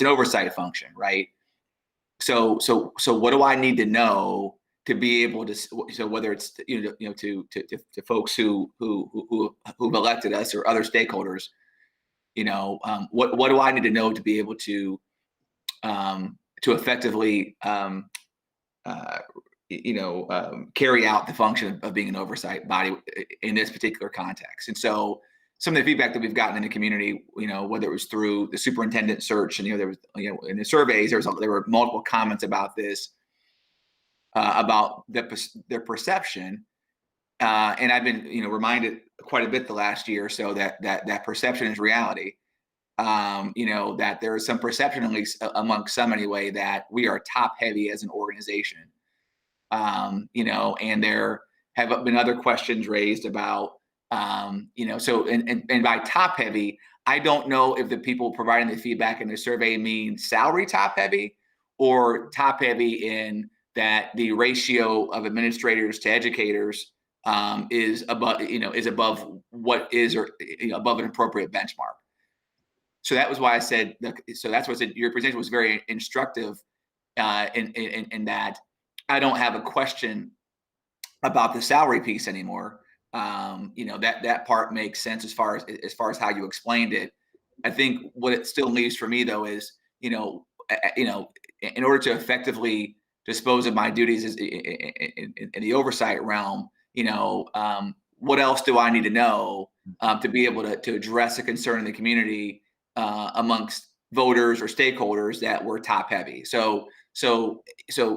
[SPEAKER 4] an oversight function, right? So what do I need to know to be able to, so whether it's to folks who've elected us or other stakeholders, what do I need to know to be able to effectively carry out the function of being an oversight body in this particular context? And so some of the feedback that we've gotten in the community, whether it was through the superintendent search and there was in the surveys, there were multiple comments about this. about their perception. And I've been, reminded quite a bit the last year or so that perception is reality. That there is some perception, at least among some anyway, that we are top heavy as an organization. And there have been other questions raised about, so and by top heavy, I don't know if the people providing the feedback in the survey mean salary top heavy or top heavy in that the ratio of administrators to educators is above what is, or above an appropriate benchmark. So that was why I said, so that's what I said, your presentation was very instructive in that I don't have a question about the salary piece anymore. That part makes sense as far as how you explained it. I think what it still leaves for me though is, in order to effectively dispose of my duties in the oversight realm, what else do I need to know to be able to address a concern in the community amongst voters or stakeholders that were top heavy. So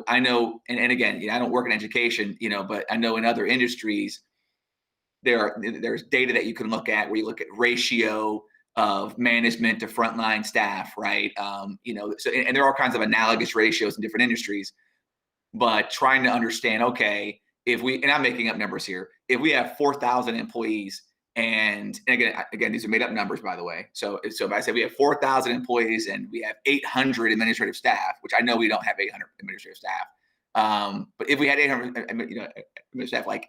[SPEAKER 4] I know, and again, I don't work in education, but I know in other industries, there's data that you can look at where you look at ratio of management to frontline staff, right? And there are all kinds of analogous ratios in different industries, but trying to understand, okay, and I'm making up numbers here, if we have 4,000 employees, and again, these are made up numbers, by the way. So if I say we have 4,000 employees and we have 800 administrative staff, which I know we don't have 800 administrative staff, but if we had 800 administrative staff, like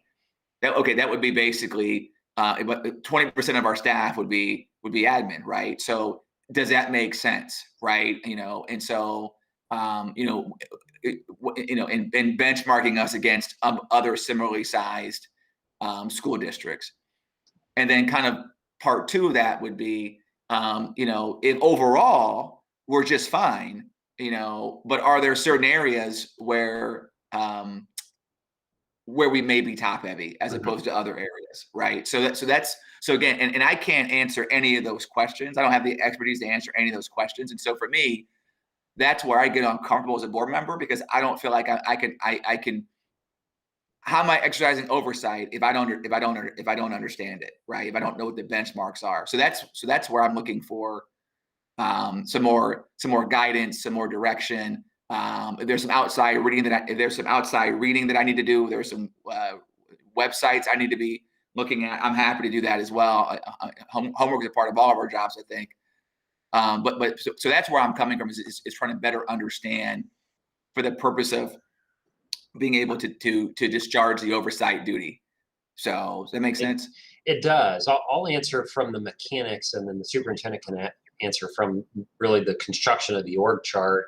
[SPEAKER 4] that, okay, that would be basically 20% of our staff would be admin, right? So does that make sense, right? And so and benchmarking us against other similarly sized school districts. And then kind of part two of that would be, if overall we're just fine, but are there certain areas where we may be top heavy as opposed to other areas, right? So again, and I can't answer any of those questions. I don't have the expertise to answer any of those questions. And so for me, that's where I get uncomfortable as a board member, because I don't feel like I can. How am I exercising oversight if I don't understand it, right? If I don't know what the benchmarks are. So that's where I'm looking for some more guidance, some more direction. There's some outside reading that I need to do. There's some websites I need to be looking at. I'm happy to do that as well. Homework is a part of all of our jobs, I think. So that's where I'm coming from, is trying to better understand for the purpose of being able to discharge the oversight duty. So does that make sense?
[SPEAKER 1] It does. I'll answer from the mechanics, and then the superintendent can answer from really the construction of the org chart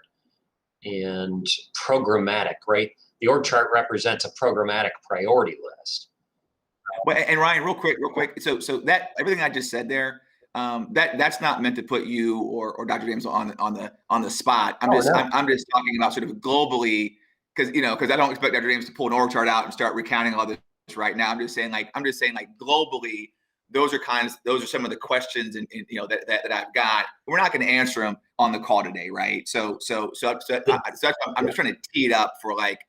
[SPEAKER 1] and programmatic, right? The org chart represents a programmatic priority list.
[SPEAKER 4] Well, and Ryan, real quick. So that everything I just said there, that's not meant to put you or Dr. James on the spot. I'm just talking about sort of globally, because I don't expect Dr. James to pull an org chart out and start recounting all this right now. I'm just saying globally, those are some of the questions and that I've got. We're not going to answer them on the call today, right? So I'm just trying to tee it up for like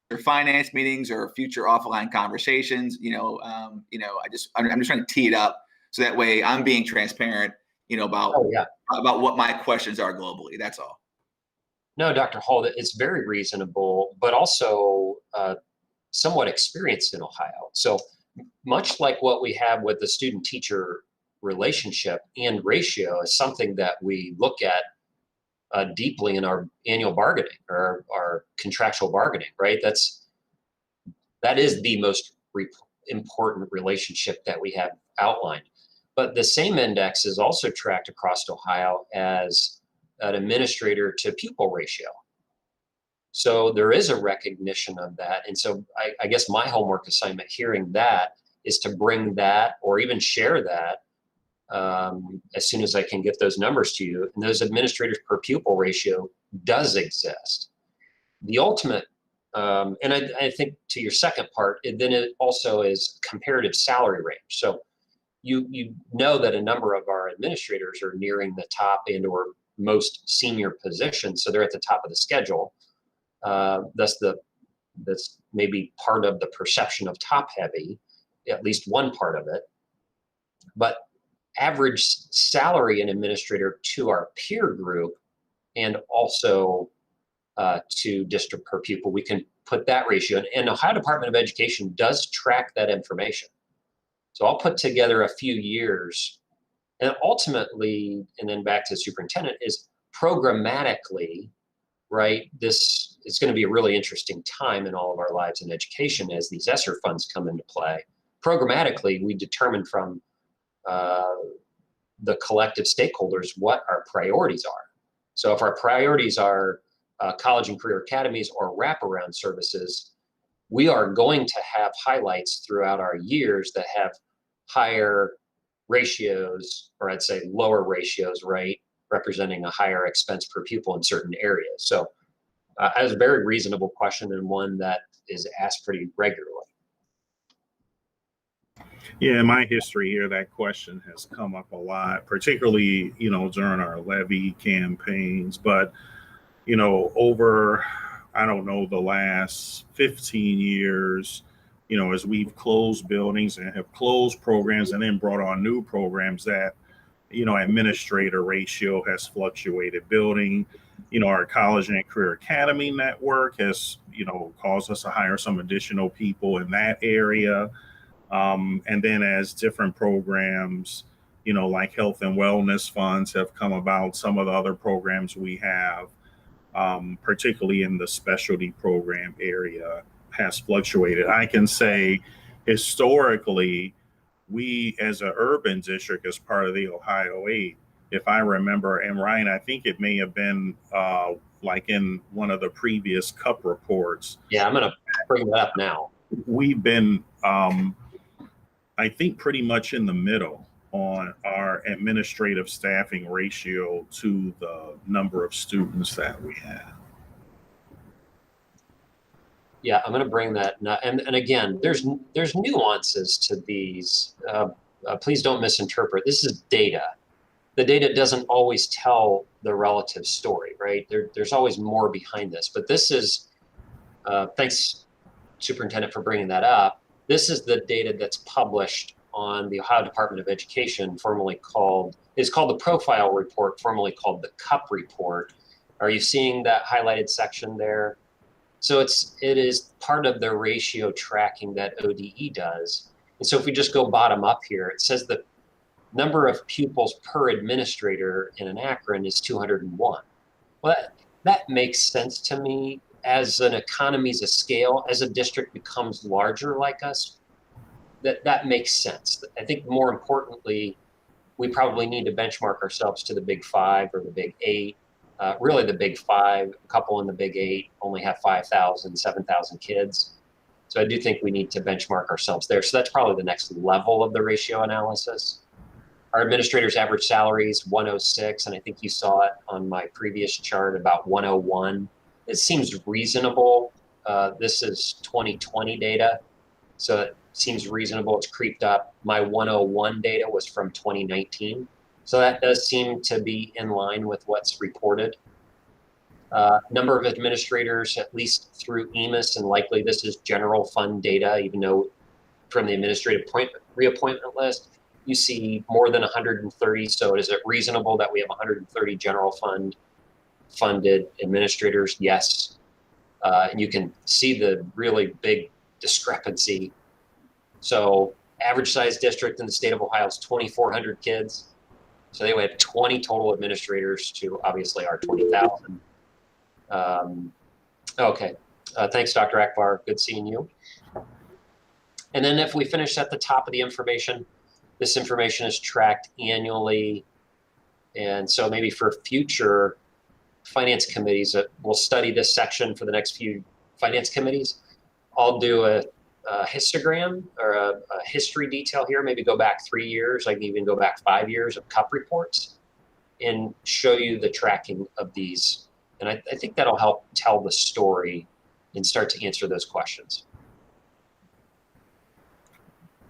[SPEAKER 4] your finance meetings or future offline conversations. I'm just trying to tee it up so that way I'm being transparent, about what my questions are globally. That's all.
[SPEAKER 1] No, Dr. Hall, it's very reasonable, but also somewhat experienced in Ohio. So much like what we have with the student-teacher relationship and ratio is something that we look at deeply in our annual bargaining or our contractual bargaining, right? That is the most important relationship that we have outlined. But the same index is also tracked across Ohio as an administrator to pupil ratio. So there is a recognition of that. And so I guess my homework assignment hearing that is to bring that or even share that as soon as I can get those numbers to you. And those administrators per pupil ratio does exist. The ultimate, and I think to your second part, then it also is comparative salary range. So you know that a number of our administrators are nearing the top and or most senior positions, so they're at the top of the schedule. That's maybe part of the perception of top heavy, at least one part of it. But average salary and administrator to our peer group and also to district per pupil, we can put that ratio in. And the Ohio Department of Education does track that information. So I'll put together a few years, and ultimately, and then back to the superintendent, is programmatically, right? This is going to be a really interesting time in all of our lives in education as these ESSER funds come into play. Programmatically, we determine from the collective stakeholders what our priorities are. So if our priorities are college and career academies or wraparound services, we are going to have highlights throughout our years that have higher ratios, or I'd say lower ratios, right? Representing a higher expense per pupil in certain areas. So that is a very reasonable question and one that is asked pretty regularly.
[SPEAKER 5] Yeah, in my history here, that question has come up a lot, particularly, during our levy campaigns. But, over, I don't know, the last 15 years, as we've closed buildings and have closed programs and then brought on new programs, that, administrator ratio has fluctuated. Building, our college and career academy network has, caused us to hire some additional people in that area. And then as different programs, like health and wellness funds have come about, some of the other programs we have, particularly in the specialty program area, has fluctuated. I can say historically, we as an urban district, as part of the Ohio 8, if I remember, and Ryan, I think it may have been like in one of the previous CUP reports.
[SPEAKER 1] Yeah, I'm going to bring that up now.
[SPEAKER 5] We've been, I think, pretty much in the middle on our administrative staffing ratio to the number of students that we have.
[SPEAKER 1] Yeah, I'm going to bring that. And again, there's nuances to these. Please don't misinterpret. This is data. The data doesn't always tell the relative story, right? There's always more behind this. But this is, thanks, Superintendent, for bringing that up. This is the data that's published on the Ohio Department of Education, is called the Profile Report, formerly called the CUP Report. Are you seeing that highlighted section there? So it is part of the ratio tracking that ODE does. And so if we just go bottom up here, it says the number of pupils per administrator in an Akron is 201. Well, that makes sense to me. As an economies of scale, as a district becomes larger like us, that makes sense. I think more importantly, we probably need to benchmark ourselves to the Big Five or the Big Eight. Really the Big Five, a couple in the Big Eight only have 5,000, 7,000 kids. So I do think we need to benchmark ourselves there. So that's probably the next level of the ratio analysis. Our administrators' average salaries, 106, and I think you saw it on my previous chart, about 101. It seems reasonable. This is 2020 data, so it seems reasonable. It's creeped up. My 101 data was from 2019, so that does seem to be in line with what's reported. Number of administrators, at least through EMIS, and likely this is general fund data, even though from the administrative reappointment list, you see more than 130. So is it reasonable that we have 130 general funded administrators? Yes. And you can see the really big discrepancy. So average size district in the state of Ohio is 2,400 kids. So they would have 20 total administrators to obviously our 20,000. Okay. Thanks, Dr. Akbar. Good seeing you. And then if we finish at the top of the information, this information is tracked annually. And so maybe for future finance committees, we'll study this section for the next few finance committees. I'll do a histogram or a history detail here, maybe go back 3 years. I can even go back 5 years of CUP reports and show you the tracking of these. And I think that'll help tell the story and start to answer those questions.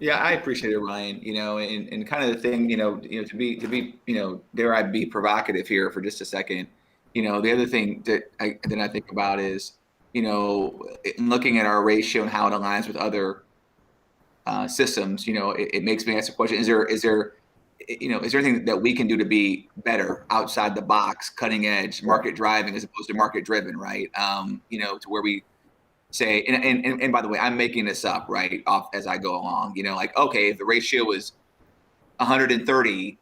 [SPEAKER 4] Yeah, I appreciate it, Ryan. And kind of the thing, to be, dare I be provocative here for just a second. The other thing that I think about is, in looking at our ratio and how it aligns with other systems, it makes me ask the question: is there anything that we can do to be better, outside the box, cutting edge, market driving as opposed to market driven, right? To where we say, and by the way, I'm making this up, right, off as I go along. Okay, if the ratio is 130,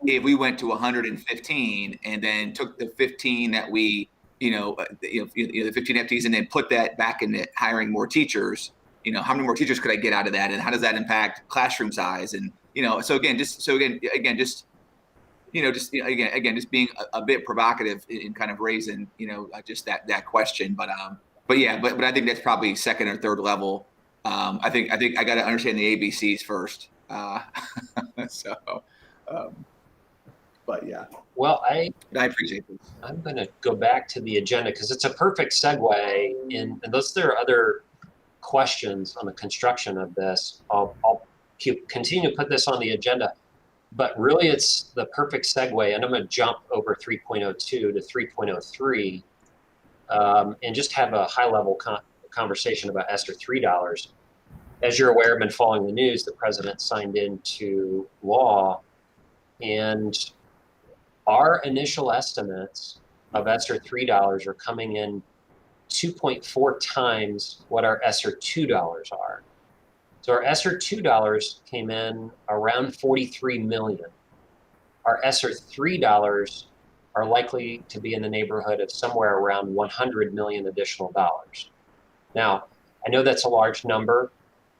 [SPEAKER 4] if we went to 115 and then took the 15 that we, the 15 FTEs and then put that back into hiring more teachers, how many more teachers could I get out of that, and how does that impact classroom size? And just being a bit provocative in kind of raising, just that question. But I think that's probably second or third level. I think I got to understand the ABCs first. But yeah.
[SPEAKER 1] Well, I
[SPEAKER 4] appreciate this.
[SPEAKER 1] I'm going to go back to the agenda because it's a perfect segue. Unless there are other questions on the construction of this, I'll continue to put this on the agenda. But really, it's the perfect segue, and I'm going to jump over 3.02 to 3.03 and just have a high-level conversation about Esther $3. As you're aware, I've been following the news. The president signed into law, and our initial estimates of Esther $3 are coming in 2.4 times what our Esther $2 are. So our Esther $2 came in around 43 million. Our Esther $3 are likely to be in the neighborhood of somewhere around 100 million additional dollars. Now, I know that's a large number.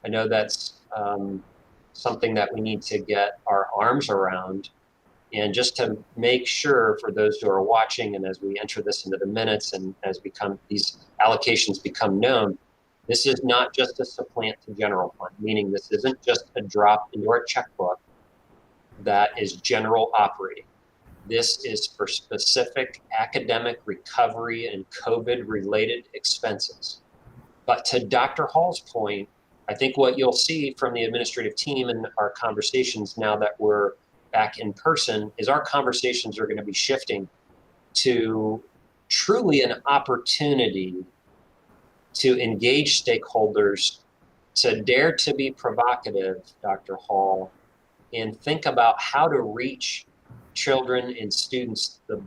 [SPEAKER 1] I know that's something that we need to get our arms around. And just to make sure for those who are watching, and as we enter this into the minutes and as these allocations become known, this is not just a supplant to general fund, meaning this isn't just a drop into our checkbook that is general operating. This is for specific academic recovery and COVID-related expenses. But to Dr. Hall's point, I think what you'll see from the administrative team and our conversations now that we're back in person is our conversations are going to be shifting to truly an opportunity to engage stakeholders, to dare to be provocative, Dr. Hall, and think about how to reach children and students the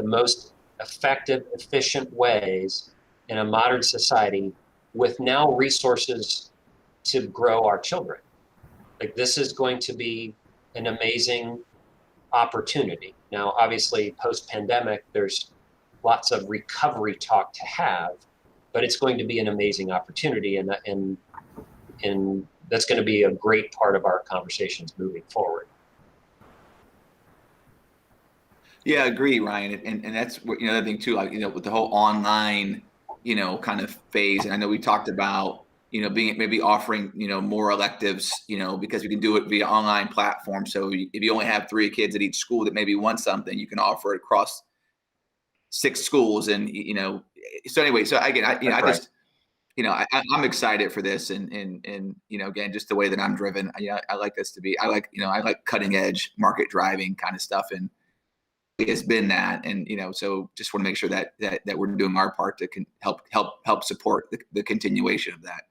[SPEAKER 1] most effective, efficient ways in a modern society with now resources to grow our children. Like, this is going to be an amazing opportunity. Now, obviously, post-pandemic, there's lots of recovery talk to have, but it's going to be an amazing opportunity, and that's going to be a great part of our conversations moving forward.
[SPEAKER 4] Yeah, I agree, Ryan, and that's what the other thing too. With the whole online, kind of phase, and I know we talked about being maybe offering more electives, because we can do it via online platform. So if you only have 3 kids at each school that maybe want something, you can offer it across 6 schools, and So anyway, so again, I'm excited for this, and again, just the way that I'm driven, I like this to be. I like cutting edge market driving kind of stuff, and it's been that, and so just want to make sure that we're doing our part to help support the continuation of that.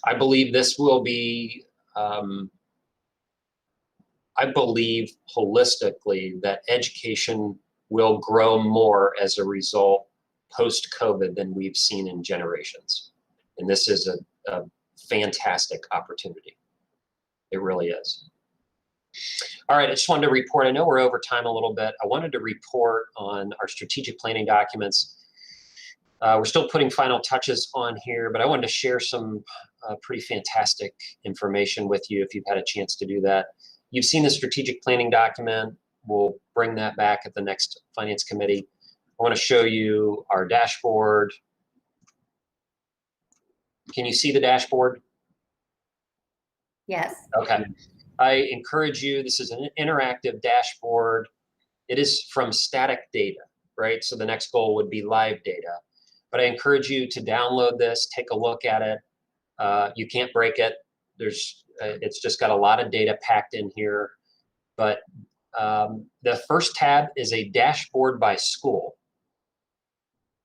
[SPEAKER 1] I believe this will be, I believe holistically that education will grow more as a result post-COVID than we've seen in generations. And this is a fantastic opportunity. It really is. All right, I just wanted to report, I know we're over time a little bit. I wanted to report on our strategic planning documents. We're still putting final touches on here, but I wanted to share some pretty fantastic information with you if you've had a chance to do that. You've seen the strategic planning document. We'll bring that back at the next Finance Committee. I want to show you our dashboard. Can you see the dashboard?
[SPEAKER 2] Yes.
[SPEAKER 1] Okay. I encourage you, this is an interactive dashboard. It is from static data, right? So the next goal would be live data. But I encourage you to download this, take a look at it. You can't break it. It's just got a lot of data packed in here. But the first tab is a dashboard by school.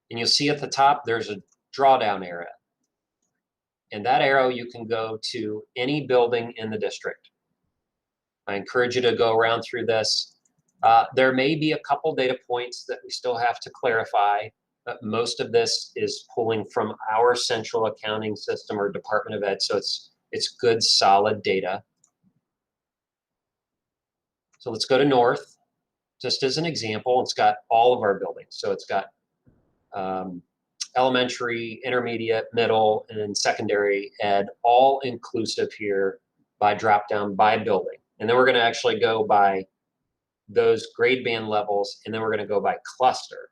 [SPEAKER 1] And you'll see at the top, there's a drawdown area. And that arrow, you can go to any building in the district. I encourage you to go around through this. There may be a couple data points that we still have to clarify, but most of this is pulling from our central accounting system or Department of Ed, so it's good, solid data. So let's go to North, just as an example. It's got all of our buildings. So it's got elementary, intermediate, middle, and secondary ed, all inclusive here by drop down by building. And then we're going to actually go by those grade band levels, and then we're going to go by cluster.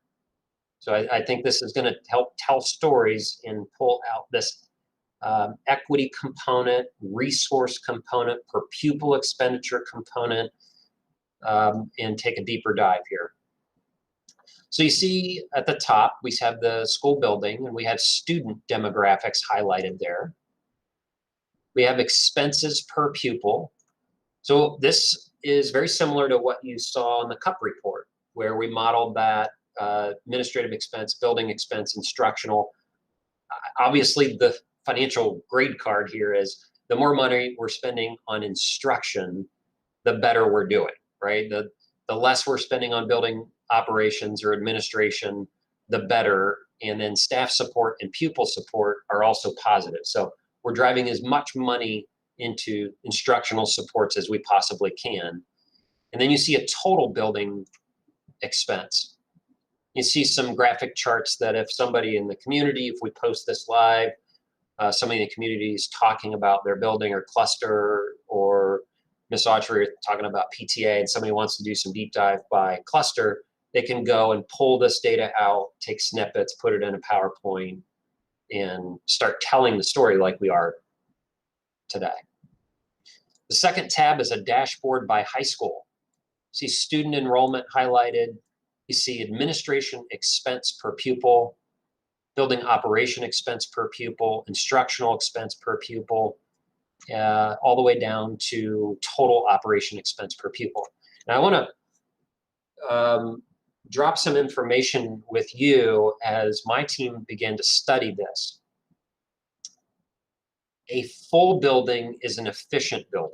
[SPEAKER 1] So I think this is going to help tell stories and pull out this equity component, resource component, per pupil expenditure component, and take a deeper dive here. So you see at the top, we have the school building, and we have student demographics highlighted there. We have expenses per pupil. So this is very similar to what you saw in the CUP report, where we modeled that administrative expense, building expense, instructional. Obviously, the financial grade card here is the more money we're spending on instruction, the better we're doing, right? The less we're spending on building operations or administration, the better. And then staff support and pupil support are also positive. So we're driving as much money into instructional supports as we possibly can. And then you see a total building expense. You see some graphic charts that if somebody in the community, if we post this live, somebody in the community is talking about their building or cluster, or Ms. Autry talking about PTA, and somebody wants to do some deep dive by cluster, they can go and pull this data out, take snippets, put it in a PowerPoint, and start telling the story like we are today. The second tab is a dashboard by high school. You see student enrollment highlighted. You see administration expense per pupil, building operation expense per pupil, instructional expense per pupil, all the way down to total operation expense per pupil. Now I want to drop some information with you as my team began to study this. A full building is an efficient building.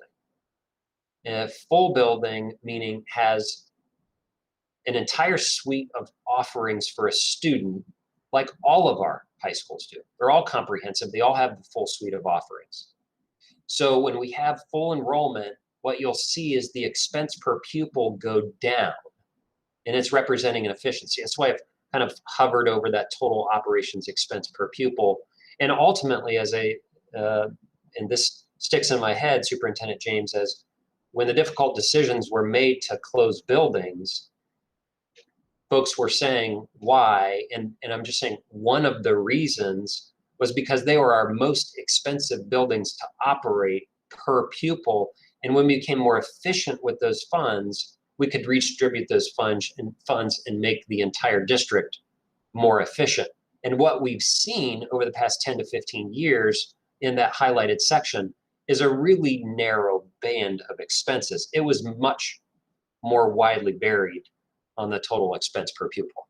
[SPEAKER 1] A full building meaning has an entire suite of offerings for a student, like all of our high schools do. They're all comprehensive. They all have the full suite of offerings. So when we have full enrollment, what you'll see is the expense per pupil go down, and it's representing an efficiency. That's why I've kind of hovered over that total operations expense per pupil. And ultimately, as and this sticks in my head, Superintendent James, as when the difficult decisions were made to close buildings, folks were saying why, and I'm just saying one of the reasons was because they were our most expensive buildings to operate per pupil. And when we became more efficient with those funds, we could redistribute those funds and make the entire district more efficient. And what we've seen over the past 10 to 15 years in that highlighted section is a really narrow band of expenses. It was much more widely varied on the total expense per pupil.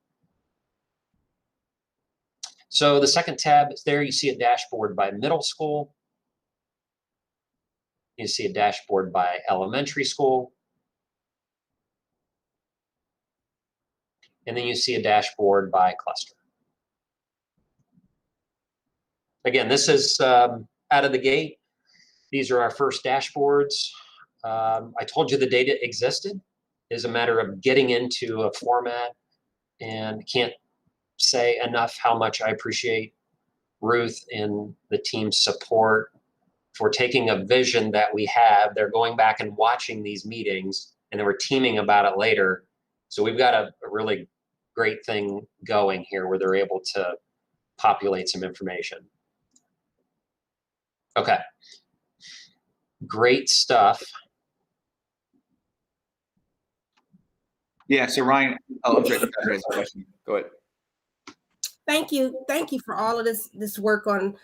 [SPEAKER 1] So the second tab is there. You see a dashboard by middle school. You see a dashboard by elementary school. And then you see a dashboard by cluster. Again, this is out of the gate. These are our first dashboards. I told you the data existed. It is a matter of getting into a format, and can't say enough how much I appreciate Ruth and the team's support for taking a vision that we have. They're going back and watching these meetings, and then we're teaming about it later. So we've got a really great thing going here where they're able to populate some information. Okay, great stuff.
[SPEAKER 4] Yeah, so Ryan, I'm sorry, question. Go ahead.
[SPEAKER 3] Thank you for all of this work on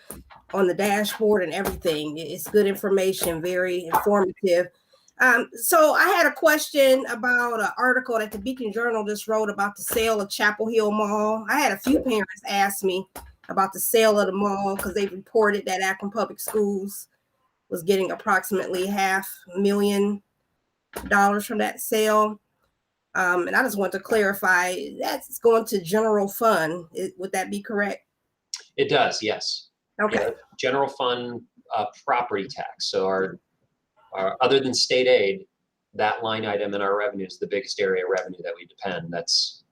[SPEAKER 3] the dashboard and everything. It's good information, very informative. So I had a question about an article that the Beacon Journal just wrote about the sale of Chapel Hill Mall. I had a few parents ask me about the sale of the mall because they reported that Akron Public Schools was getting approximately $500,000 from that sale. And I just want to clarify, that's going to general fund. Would that be correct?
[SPEAKER 1] It does, yes.
[SPEAKER 3] Okay.
[SPEAKER 1] Yeah, general fund property tax. So our other than state aid, that line item in our revenue is the biggest area of revenue that we depend. That's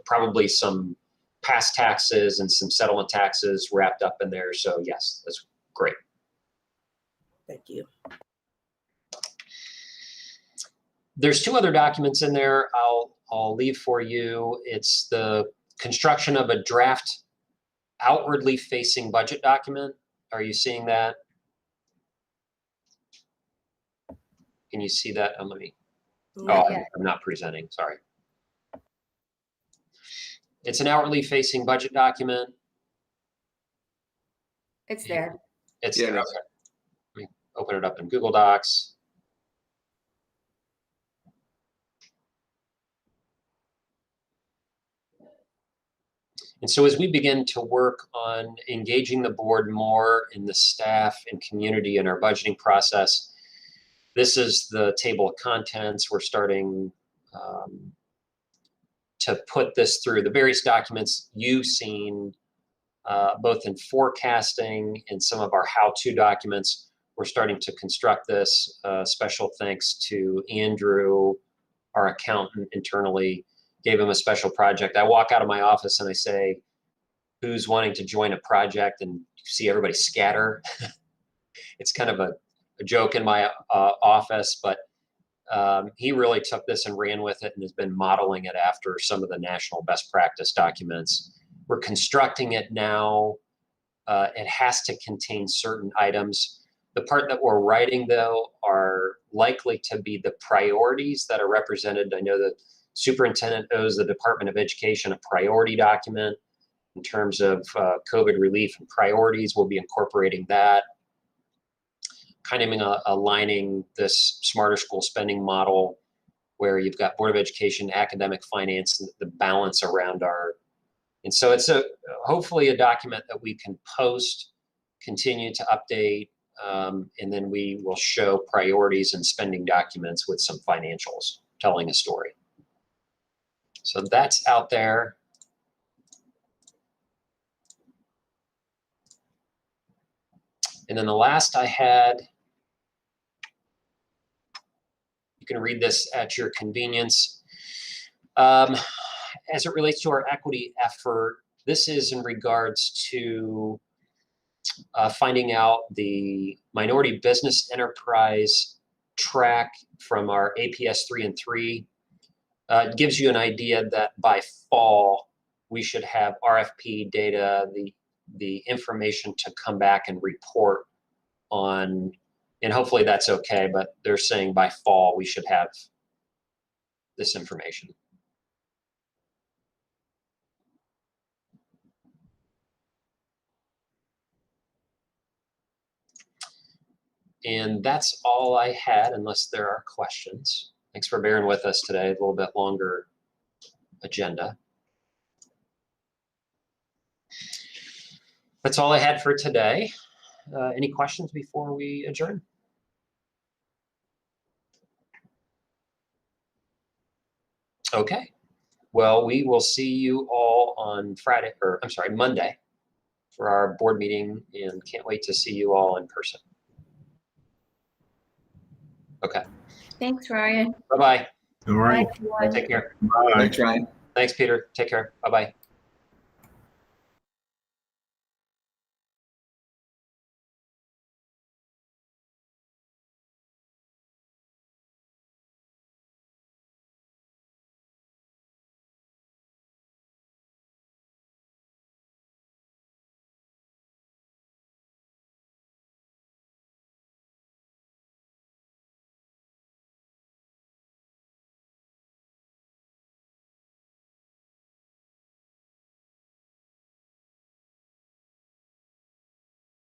[SPEAKER 1] probably some past taxes and some settlement taxes wrapped up in there. So yes, that's great.
[SPEAKER 3] Thank you.
[SPEAKER 1] There's two other documents in there I'll leave for you. It's the construction of a draft outwardly facing budget document. Are you seeing that? Can you see that? Let me.
[SPEAKER 2] Not
[SPEAKER 1] Oh,
[SPEAKER 2] yet.
[SPEAKER 1] I'm not presenting. Sorry. It's an outwardly facing budget document.
[SPEAKER 2] It's there.
[SPEAKER 1] It's
[SPEAKER 4] Yeah,
[SPEAKER 1] there.
[SPEAKER 4] it is.
[SPEAKER 1] Okay. Let me open it up in Google Docs. And so as we begin to work on engaging the board more in the staff and community in our budgeting process, this is the table of contents. We're starting to put this through the various documents you've seen, both in forecasting and some of our how-to documents. We're starting to construct this. Special thanks to Andrew, our accountant internally, gave him a special project. I walk out of my office and I say, who's wanting to join a project? And you see everybody scatter. It's kind of a joke in my office, but he really took this and ran with it and has been modeling it after some of the national best practice documents. We're constructing it now. It has to contain certain items. The part that we're writing, though, are likely to be the priorities that are represented. I know the superintendent owes the Department of Education a priority document in terms of COVID relief and priorities. We'll be incorporating that, kind of aligning this smarter school spending model where you've got Board of Education, academic finance, the balance around our. And so it's hopefully a document that we can post, continue to update, and then we will show priorities and spending documents with some financials telling a story. So that's out there. And then the last I had, you can read this at your convenience. As it relates to our equity effort, this is in regards to finding out the minority business enterprise track from our APS 3 and 3. It gives you an idea that by fall, we should have RFP data, the information to come back and report on, and hopefully that's okay, but they're saying by fall we should have this information. And that's all I had, unless there are questions. Thanks for bearing with us today, a little bit longer agenda. That's all I had for today. Any questions before we adjourn? Okay. Well, we will see you all on Friday, or I'm sorry, Monday for our board meeting, and can't wait to see you all in person. Okay.
[SPEAKER 2] Thanks, Ryan.
[SPEAKER 1] Bye-bye.
[SPEAKER 5] All right.
[SPEAKER 2] Bye, everyone.
[SPEAKER 1] Take care.
[SPEAKER 5] Bye.
[SPEAKER 4] Thanks, Ryan.
[SPEAKER 1] Thanks, Peter. Take care. Bye-bye.